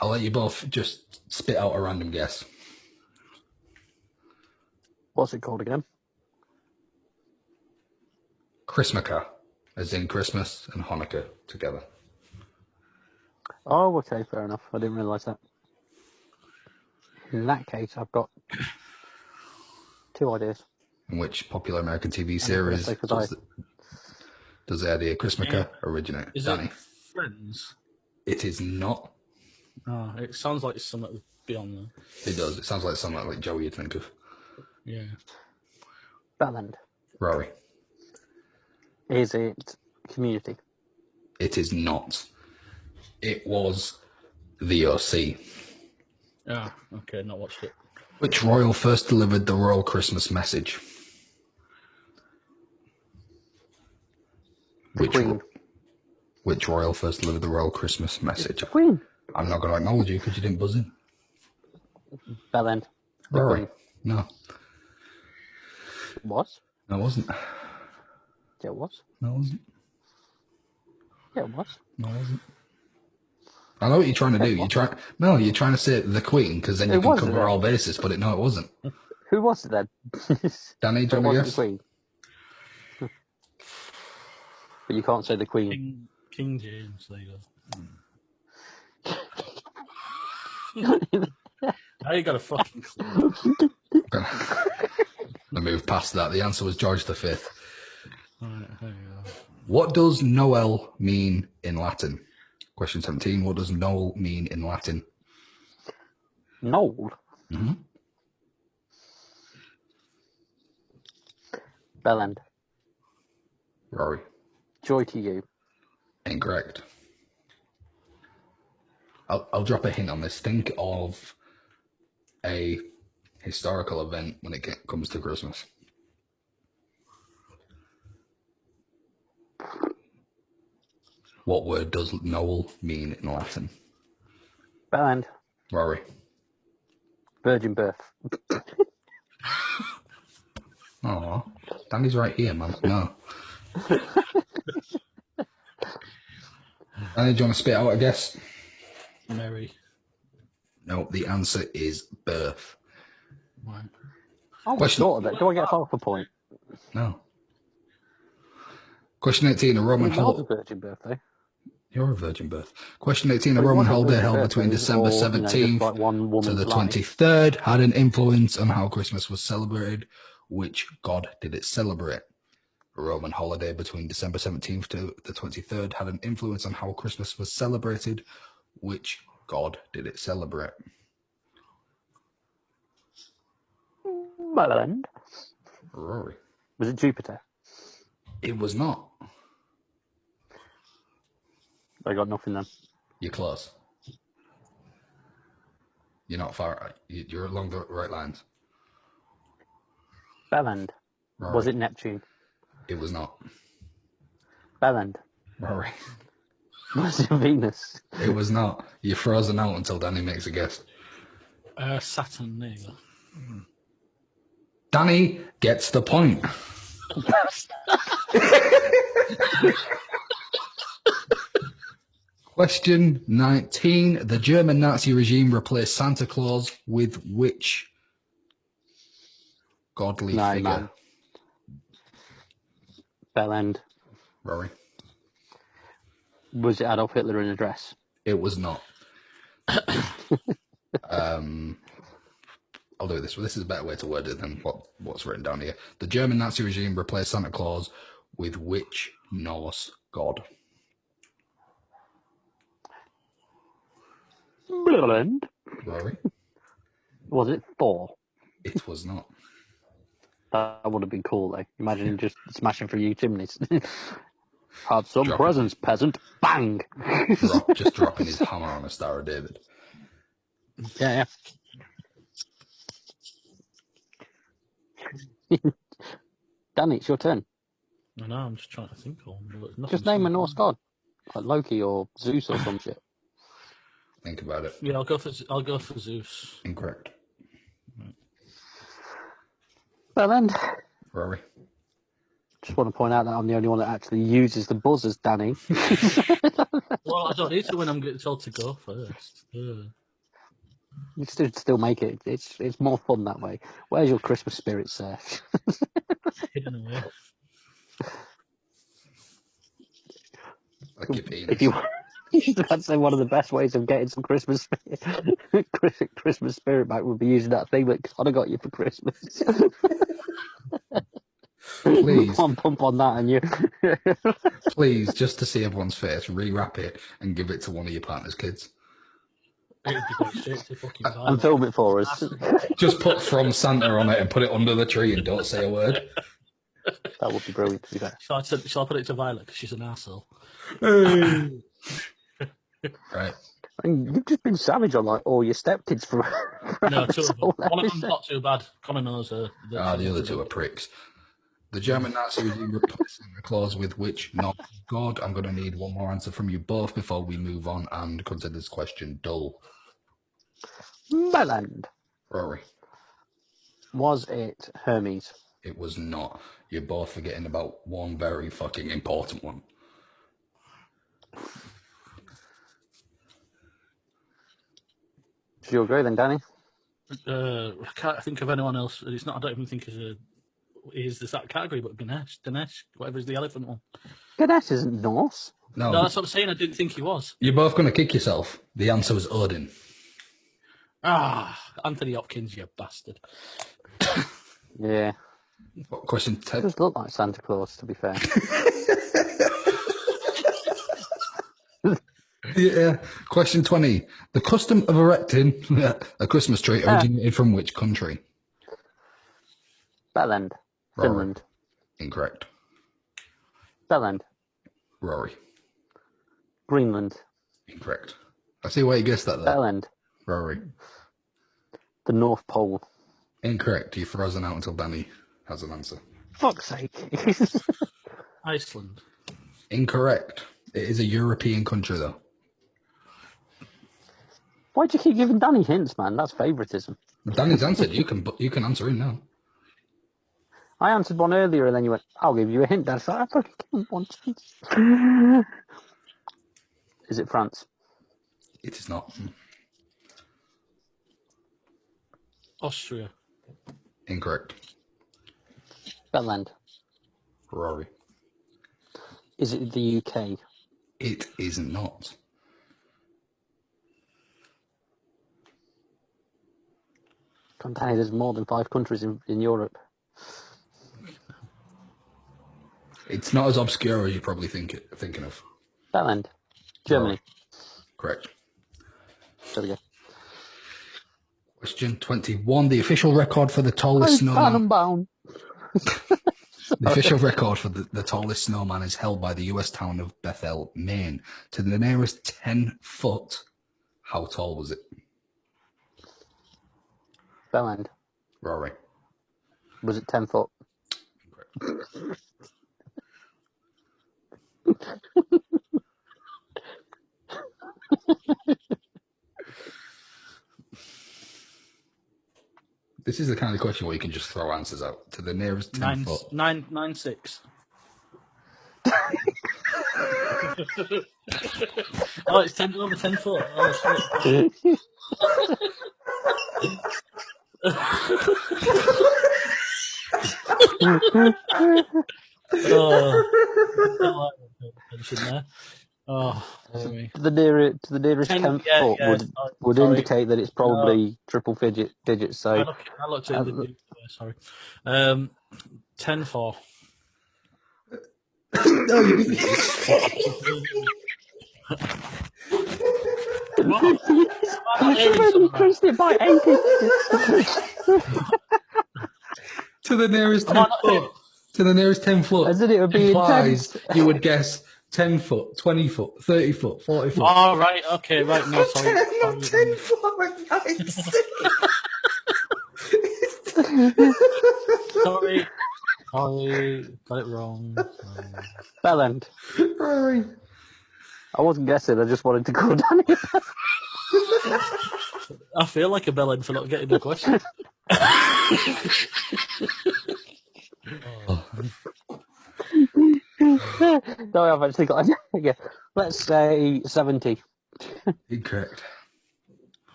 I'll let you both just spit out a random guess. What's it called again? Christmas, as in Christmas and Hanukkah together. Oh, okay, fair enough. I didn't realise that. In that case, I've got 2 ideas. In which popular American TV series does the idea of Christmas originate? Is Danny? it Friends? It is not. Oh, it sounds like it's something that would be on there. It does. It sounds like something like Joey you'd think of. Yeah. Bellend. Rory? Is it Community? It is not. It was The OC. Ah, okay, not watched it. Which royal first delivered the royal Christmas message? Queen. Which royal first delivered the royal Christmas message? Queen. I'm not going to acknowledge you because you didn't buzz in. Bellend. Rory? No. It was? No, it wasn't. Yeah, it was. No, it wasn't. Yeah, it was. No, it wasn't. I know what you're trying to do. You're trying to say the Queen because then you can cover all bases. But no, it wasn't. Who was it then? Danny, do you want to guess? The Queen. But you can't say the Queen. King James. There you go. Now you got a fucking clue. I moved past that. The answer was George V. Right, there you go. What does Noel mean in Latin? Question 17. What does Noel mean in Latin? Noel? Mm-hmm. Bellend. Rory? Joy to you. Incorrect. I'll drop a hint on this. Think of a historical event when it comes to Christmas. What word does Noel mean in Latin? Bellend. Rory? Virgin birth. Oh, Danny's right here, man. No. Danny, do you want to spit out a guess? Mary. No, the answer is birth. Right. Question. Thought of it. Do I get half a point? No. Question 18, a Roman holiday. Virgin birthday. You're a virgin birth. Question 18, a Roman holiday held between December 17th to the 23rd had an influence on how Christmas was celebrated. Which god did it celebrate? A Roman holiday between December 17th to the 23rd had an influence on how Christmas was celebrated. Which god did it celebrate? Motherland. Rory. Was it Jupiter? It was not. I got nothing then. You're close. You're not far. You're along the right lines. Belland. Rory. Was it Neptune? It was not. Belland. Rory. Was it Venus? It was not. You're frozen out until Danny makes a guess. Saturn, there you go. Danny gets the point. Question 19. The German Nazi regime replaced Santa Claus with which godly figure? Man. Belland. Rory. Was it Adolf Hitler in a dress? It was not. I'll do this. Well, this is a better way to word it than what's written down here. The German Nazi regime replaced Santa Claus with which Norse god? Belland. Rory. Was it Thor? It was not. That would have been cool, though. Imagine just smashing through you chimneys. Have some presents, peasant. Bang! Just dropping his hammer on a Star of David. Yeah. Danny, it's your turn. I know, I'm just trying to think of one. Just name a Norse god. Like Loki or Zeus or some shit. Think about it. Yeah, I'll go for Zeus. Incorrect. Belland. Rory. Just want to point out that I'm the only one that actually uses the buzzers, Danny. Well, I don't need to when I'm getting told to go first. You still make it. It's more fun that way. Where's your Christmas spirit, sir? Hidden away. Like your penis. If you I'd say one of the best ways of getting some Christmas spirit back would be using that thing that Connor got you for Christmas. Please. One pump on that and you. Please, just to see everyone's face, rewrap it and give it to one of your partner's kids. It'd be going straight to fucking And film it for us. Just put "From Santa" on it and put it under the tree and don't say a word. That would be brilliant, to be fair. Shall I put it to Violet because she's an arsehole? Right. And you've just been savage on like all your stepkids from. No, two of them. One of them's not too bad. Connor knows her. The other two are pricks. The German Nazi regime replaced Santa Claus with which Norse god? I'm going to need one more answer from you both before we move on and consider this question dull. Belland. Rory. Was it Hermes? It was not. You're both forgetting about one very fucking important one. Do you agree then, Danny? I can't think of anyone else. It's not. I don't even think is that category, but Ganesh, whatever is the elephant one. Ganesh isn't Norse. No, that's what I'm saying. I didn't think he was. You're both going to kick yourself. The answer was Odin. Anthony Hopkins, you bastard. Yeah. What, question 10? It does look like Santa Claus, to be fair. Yeah. Question 20. The custom of erecting a Christmas tree originated from which country? Belland. Rory. Finland. Incorrect. Belland. Rory. Greenland. Incorrect. I see why you guessed that there. Belland. Rory. The North Pole. Incorrect. You're frozen out until Danny has an answer. Fuck's sake. Iceland. Incorrect. It is a European country, though. Why'd you keep giving Danny hints, man? That's favouritism. Danny's answered. You can answer him now. I answered one earlier and then you went, I'll give you a hint, Dad. I fucking can't want hints. Is it France? It is not. Austria. Incorrect. Bellend. Rory. Is it the UK? It is not. Danny, there's more than 5 countries in Europe. It's not as obscure as you're probably thinking of. Bellend. Germany. Rory. Correct. There we go. Question 21. The official record for the tallest snowman. The official record for the tallest snowman is held by the US town of Bethel, Maine. To the nearest 10 foot, how tall was it? Bellend. Rory. Was it 10 foot? This is the kind of question where you can just throw answers out. To the nearest 10 foot. 9.96. Oh, it's 10 over 10 foot. Oh, shit. Oh, attention there. Oh, sorry. To the nearest 10 foot would indicate that it's probably triple digits. So I looked at the sorry. 10-4. No, you You've only increased it by 8 inches. To the nearest 10 foot. To the nearest 10 foot. As in it would be implies intense. you would guess 10 foot, 20 foot, 30 foot, 40 foot. Oh, right. Okay, right. No, sorry. 10 foot. Sorry. Got it wrong. Bellend. Rory. I wasn't guessing. I just wanted to call Danny. I feel like a bellend for not getting the question. No, I've actually got. Yeah. Let's say 70. Incorrect.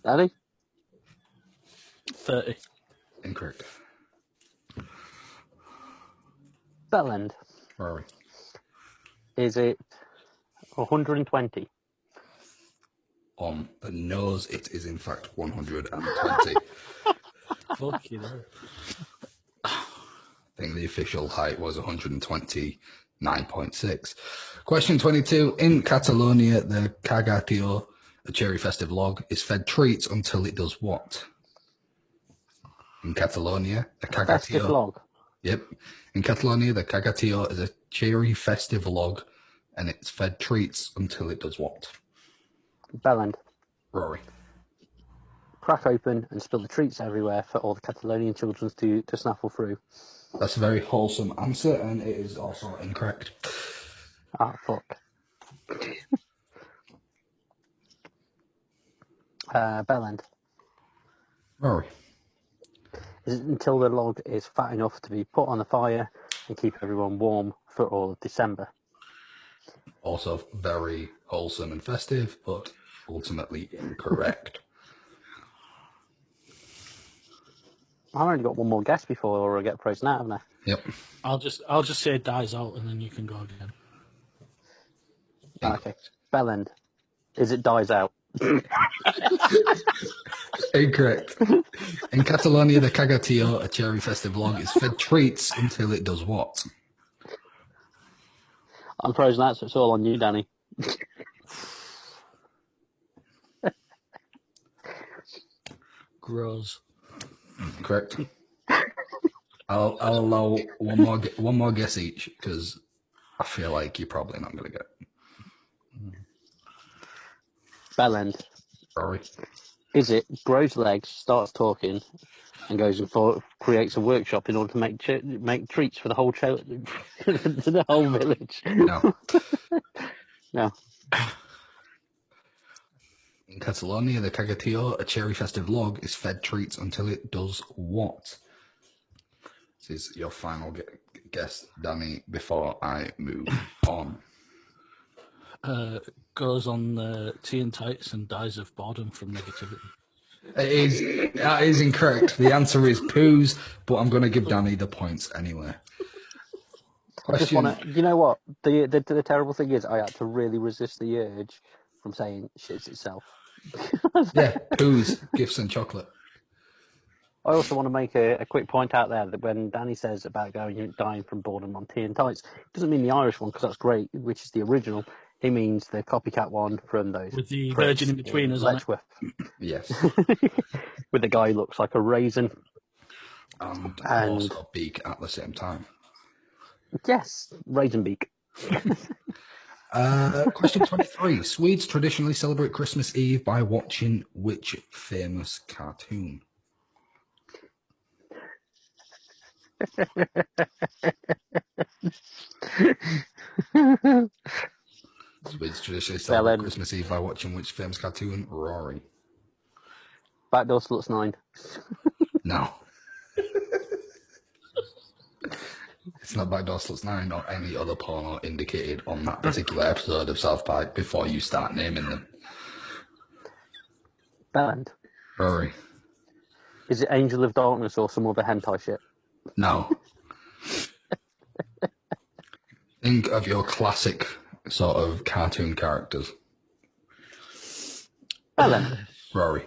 Danny? 30. Incorrect. Bellend. Rory. Is it 120? On the nose, it is in fact 120. Fuck you there. I think the official height was 129.6. Question 22. In Catalonia, the cagatio, a cherry festive log, is fed treats until it does what? In Catalonia, the cagatio. Festive log? Yep. In Catalonia, the cagatio is a cherry festive log, and it's fed treats until it does what? Bellend. Rory. Crack open and spill the treats everywhere for all the Catalonian children to snaffle through. That's a very wholesome answer, and it is also incorrect. Ah, fuck. Bellend. Rory. Is it until the log is fat enough to be put on the fire and keep everyone warm for all of December? Also very wholesome and festive, but ultimately incorrect. I've only got one more guess before I get frozen out, haven't I? Yep. I'll just say it dies out, and then you can go again. Okay. Bellend. Is it dies out? Incorrect. In Catalonia, the cagatio, a cherry festive log, is fed treats until it does what? I'm frozen out, so it's all on you, Danny. Grows. Correct. I'll allow one more guess each, because I feel like you're probably not going to get it. Bellend. Rory. Is it grows legs, starts talking, and goes and creates a workshop in order to make treats for the whole the whole village? No. No. In Catalonia, the cagatio, a cherry festive log, is fed treats until it does what? This is your final guess, Danny, before I move on. Goes on tea and tights and dies of boredom from negativity. That is incorrect. The answer is poos, but I'm going to give Danny the points anyway. Question. You know what? The terrible thing is, I had to really resist the urge from saying shits itself. Yeah, poos, gifts and chocolate. I also want to make a quick point out there that when Danny says about dying from boredom on tea and tights, it doesn't mean the Irish one, because that's great, which is the original. He means the copycat one from those. With the virgin in between us on it. Yes. With the guy who looks like a raisin. And also beak at the same time. Yes, raisin beak. Question 23. Swedes traditionally celebrate Christmas Eve by watching which famous cartoon? Swedes traditionally celebrate Christmas Eve by watching which famous cartoon? Rory. Backdoor Sluts 9. No. It's not Backdoor Sluts 9 or any other porno indicated on that particular episode of South Park before you start naming them. Bellend. Rory. Is it Angel of Darkness or some other hentai shit? No. Think of your classic sort of cartoon characters. Bellend. Rory.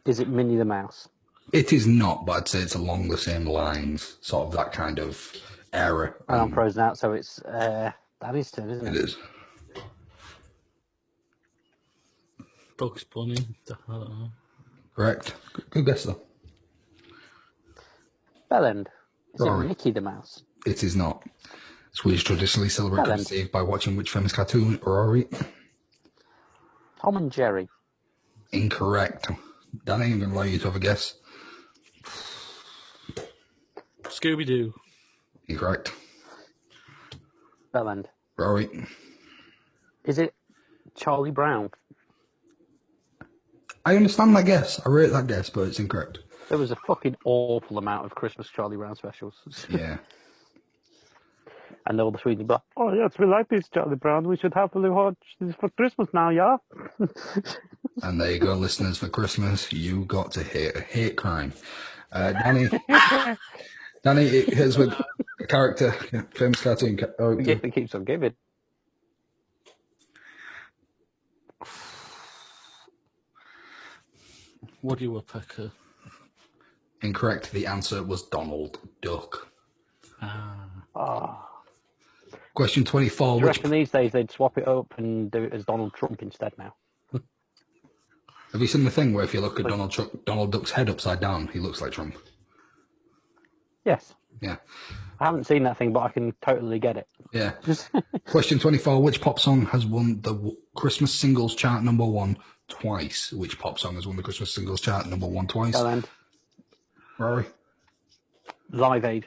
Is it Minnie the Mouse? It is not, but I'd say it's along the same lines, sort of that kind of era. I'm frozen out, so it's Danny's turn, isn't it? It is. Bugs Bunny. Correct. Good guess, though. Bellend. Is Rory. it Mickey the Mouse? It is not. Swedes traditionally celebrate Christmas Eve by watching which famous cartoon? Rory. Tom and Jerry. Incorrect. Danny, I'm going to allow you to have a guess. Scooby-Doo. Incorrect. Bellend. Rory. Is it Charlie Brown? I understand that guess. I rate that guess, but it's incorrect. There was a fucking awful amount of Christmas Charlie Brown specials. Yeah. And all the Swedes would be like, oh yes, we like this Charlie Brown. We should happily watch this for Christmas now, yeah? And there you go, listeners. For Christmas, you got to hit a hate crime. Danny, it hits with a character, famous cartoon. The gift that keeps on giving. Woody Woodpecker. Incorrect. The answer was Donald Duck. Question 24. Do you reckon these days they'd swap it up and do it as Donald Trump instead now? Have you seen the thing where if you look at Donald Duck's head upside down, he looks like Trump? Yes. Yeah. I haven't seen that thing, but I can totally get it. Yeah. Question 24. Which pop song has won the Christmas singles chart #1 twice? Which pop song has won the Christmas singles chart #1 twice? Bellend. Rory? Live Aid.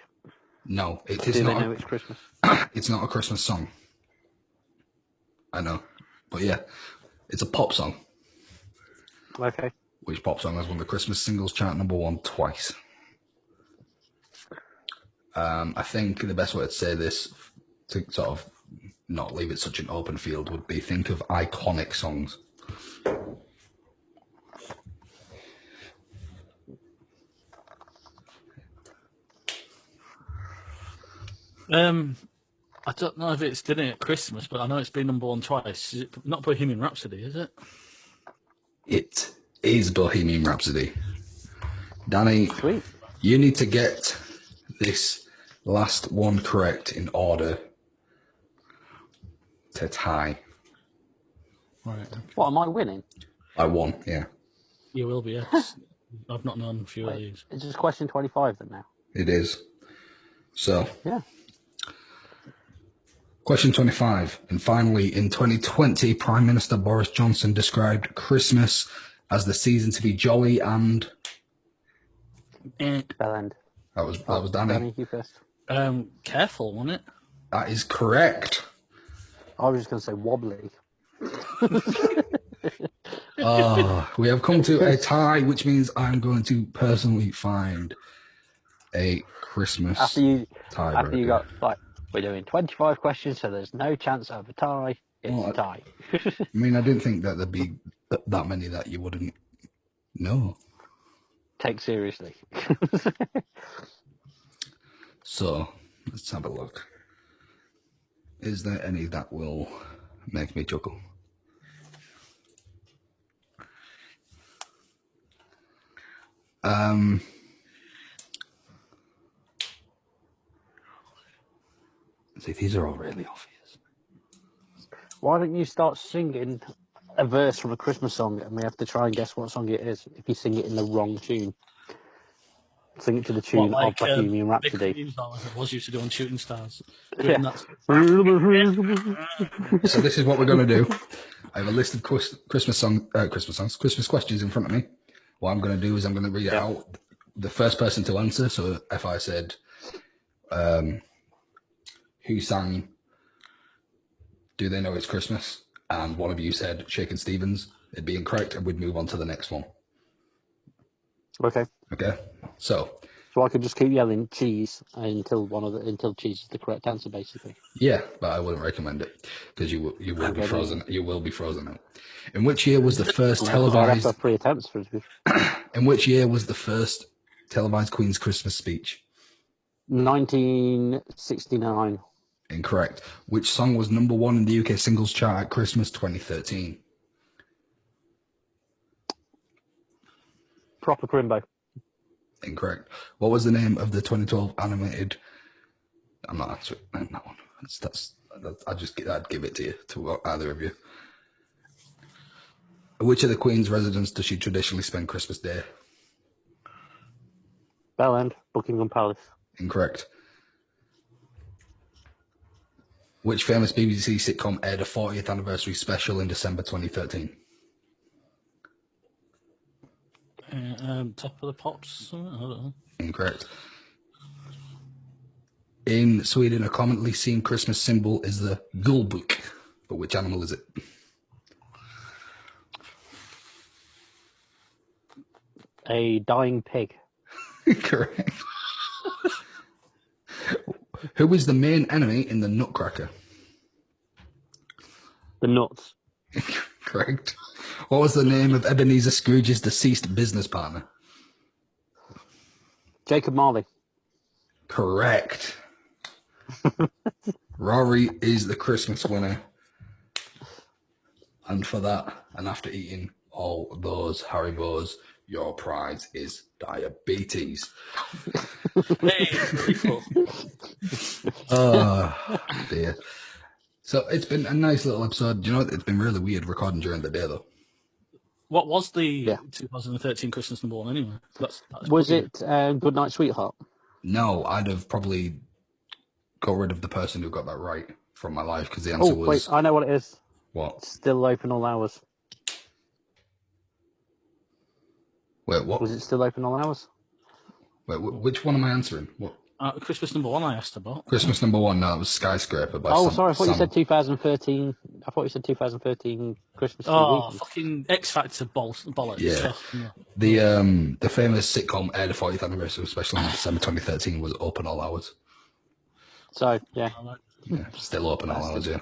No, it is Do not. they know it's Christmas? It's not a Christmas song. I know. But yeah, it's a pop song. Okay. Which pop song has won the Christmas singles chart #1 twice? I think the best way to say this, to sort of not leave it such an open field, would be think of iconic songs. I don't know if it's did it at Christmas, but I know it's been #1 twice. Is it not Bohemian Rhapsody, is it? It is Bohemian Rhapsody. Danny, Sweet. You need to get this last one correct in order to tie. Right. What, am I winning? I won, yeah. You will be, yes. I've not known a few of these. It's just question 25 then now. It is. So, yeah. Question 25. And finally, in 2020, Prime Minister Boris Johnson described Christmas as the season to be jolly and... Bellend. That was Danny. Danny, you first. Careful, wasn't it? That is correct. I was just going to say wobbly. We have come to a tie, which means I'm going to personally find a Christmas after you tiebreaker. got, like, we're doing 25 questions, so there's no chance of a tie. It's a tie. I mean, I didn't think that there'd be that many that you wouldn't know. Take seriously. So, let's have a look. Is there any that will make me chuckle? See, these are all really obvious. Why don't you start singing a verse from a Christmas song and we have to try and guess what song it is if you sing it in the wrong tune? Sing it to the tune of Bohemian Rhapsody. It was used to do on Shooting Stars. Yeah. So this is what we're going to do. I have a list of Christmas questions in front of me. What I'm going to do is I'm going to read it out. The first person to answer. So if I said, who sang Do They Know It's Christmas? And one of you said Shakin' Stevens, it'd be incorrect, and we'd move on to the next one. Okay. Okay. So I could just keep yelling cheese until cheese is the correct answer, basically. Yeah, but I wouldn't recommend it because you will be frozen. You will be frozen out. In which year was the first televised? 3 attempts for it. In which year was the first televised Queen's Christmas speech? 1969. Incorrect. Which song was #1 in the UK singles chart at Christmas 2013? Proper Crimbo. Incorrect. What was the name of the 2012 animated? I'm not answering that one. I'd give it to you, to either of you. Which of the Queen's residence does she traditionally spend Christmas Day? Bell End, Buckingham Palace. Incorrect. Which famous BBC sitcom aired a 40th anniversary special in December 2013? Top of the Pops? I don't know. Incorrect. In Sweden, a commonly seen Christmas symbol is the gullbuk. But which animal is it? A dying pig. Correct. Who is the main enemy in the Nutcracker? The Nuts. Correct. What was the name of Ebenezer Scrooge's deceased business partner? Jacob Marley. Correct. Rory is the Christmas winner. And for that, and after eating all those Haribos, your prize is diabetes. Oh, dear. So it's been a nice little episode. You know, it's been really weird recording during the day, though. What was the 2013 Christmas #1 anyway? Was it Good Night, Sweetheart? No, I'd have probably got rid of the person who got that right from my life because the answer was... wait, I know what it is. What? Still Open All Hours. Wait, what? Was it Still Open All Hours? Wait, which one am I answering? What? Christmas #1 I asked about. Christmas #1, no, it was Skyscraper by sorry, I thought you said 2013. I thought you said 2013 Christmas. Fucking X Factor bollocks. Yeah. Stuff. The famous sitcom aired a 40th anniversary special in December 2013 was Open All Hours. So, yeah. Yeah, still Open All Hours, yeah.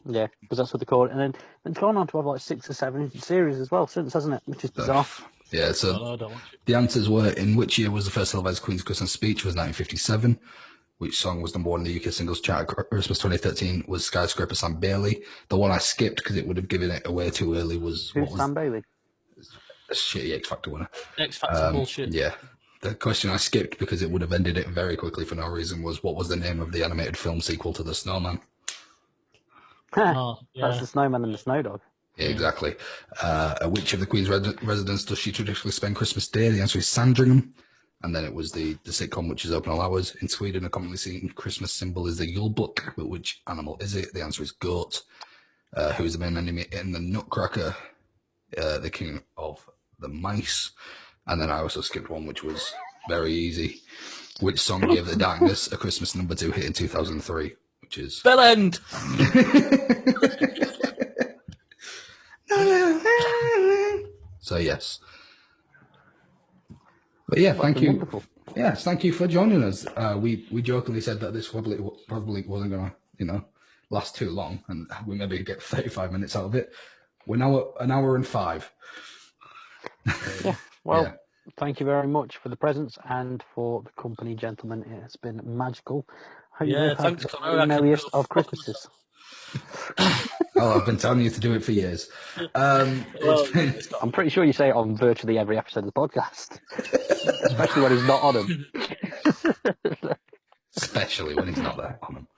Yeah, because that's what they call it. And then it's gone on to have like 6 or 7 series as well since, hasn't it? Which is bizarre. Yeah, so the answers were: in which year was the first televised Queen's Christmas speech? Was 1957. Which song was #1 in the UK singles chart at Christmas 2013? Was Skyscraper, Sam Bailey. The one I skipped because it would have given it away too early was... Who's Sam Bailey? A shitty X Factor winner. X Factor bullshit. Yeah. The question I skipped because it would have ended it very quickly for no reason was: what was the name of the animated film sequel to The Snowman? That's The Snowman and the Snow Dog. Yeah, exactly. Which of the Queen's residents does she traditionally spend Christmas Day? The answer is Sandringham. And then it was the sitcom, which is Open All Hours. In Sweden, a commonly seen Christmas symbol is the Julebuk, but which animal is it? The answer is goat. Who is the main enemy in the Nutcracker? The king of the mice. And then I also skipped one, which was very easy. Which song gave the darkness a Christmas #2 hit in 2003? Which is... Bell End! So yes, but yeah, thank you. Wonderful. Yes, thank you for joining us. We jokingly said that this probably wasn't gonna, last too long, and we maybe get 35 minutes out of it. We're now at an hour and 5. Yeah. Well, thank you very much for the presents and for the company, gentlemen. It's been magical. Hope you both had the merriest of Christmases. Oh, I've been telling you to do it for years. I'm pretty sure you say it on virtually every episode of the podcast, especially when he's not on them. Especially when he's not there on them.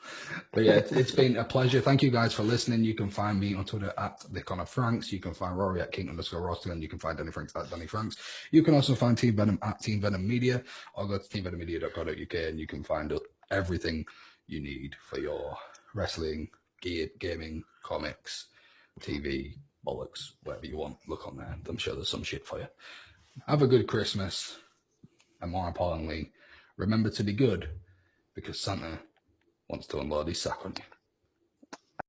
But yeah, it's been a pleasure. Thank you guys for listening. You can find me on Twitter at the Connor Franks. You can find Rory at King_Roston. You can find Danny Franks at Danny Franks. You can also find Team Venom at Team Venom Media, or go to teamvenommedia.co.uk and you can find everything you need for your wrestling, gaming, comics, TV, bollocks, whatever you want. Look on there. I'm sure there's some shit for you. Have a good Christmas. And more importantly, remember to be good, because Santa wants to unload his sack on you.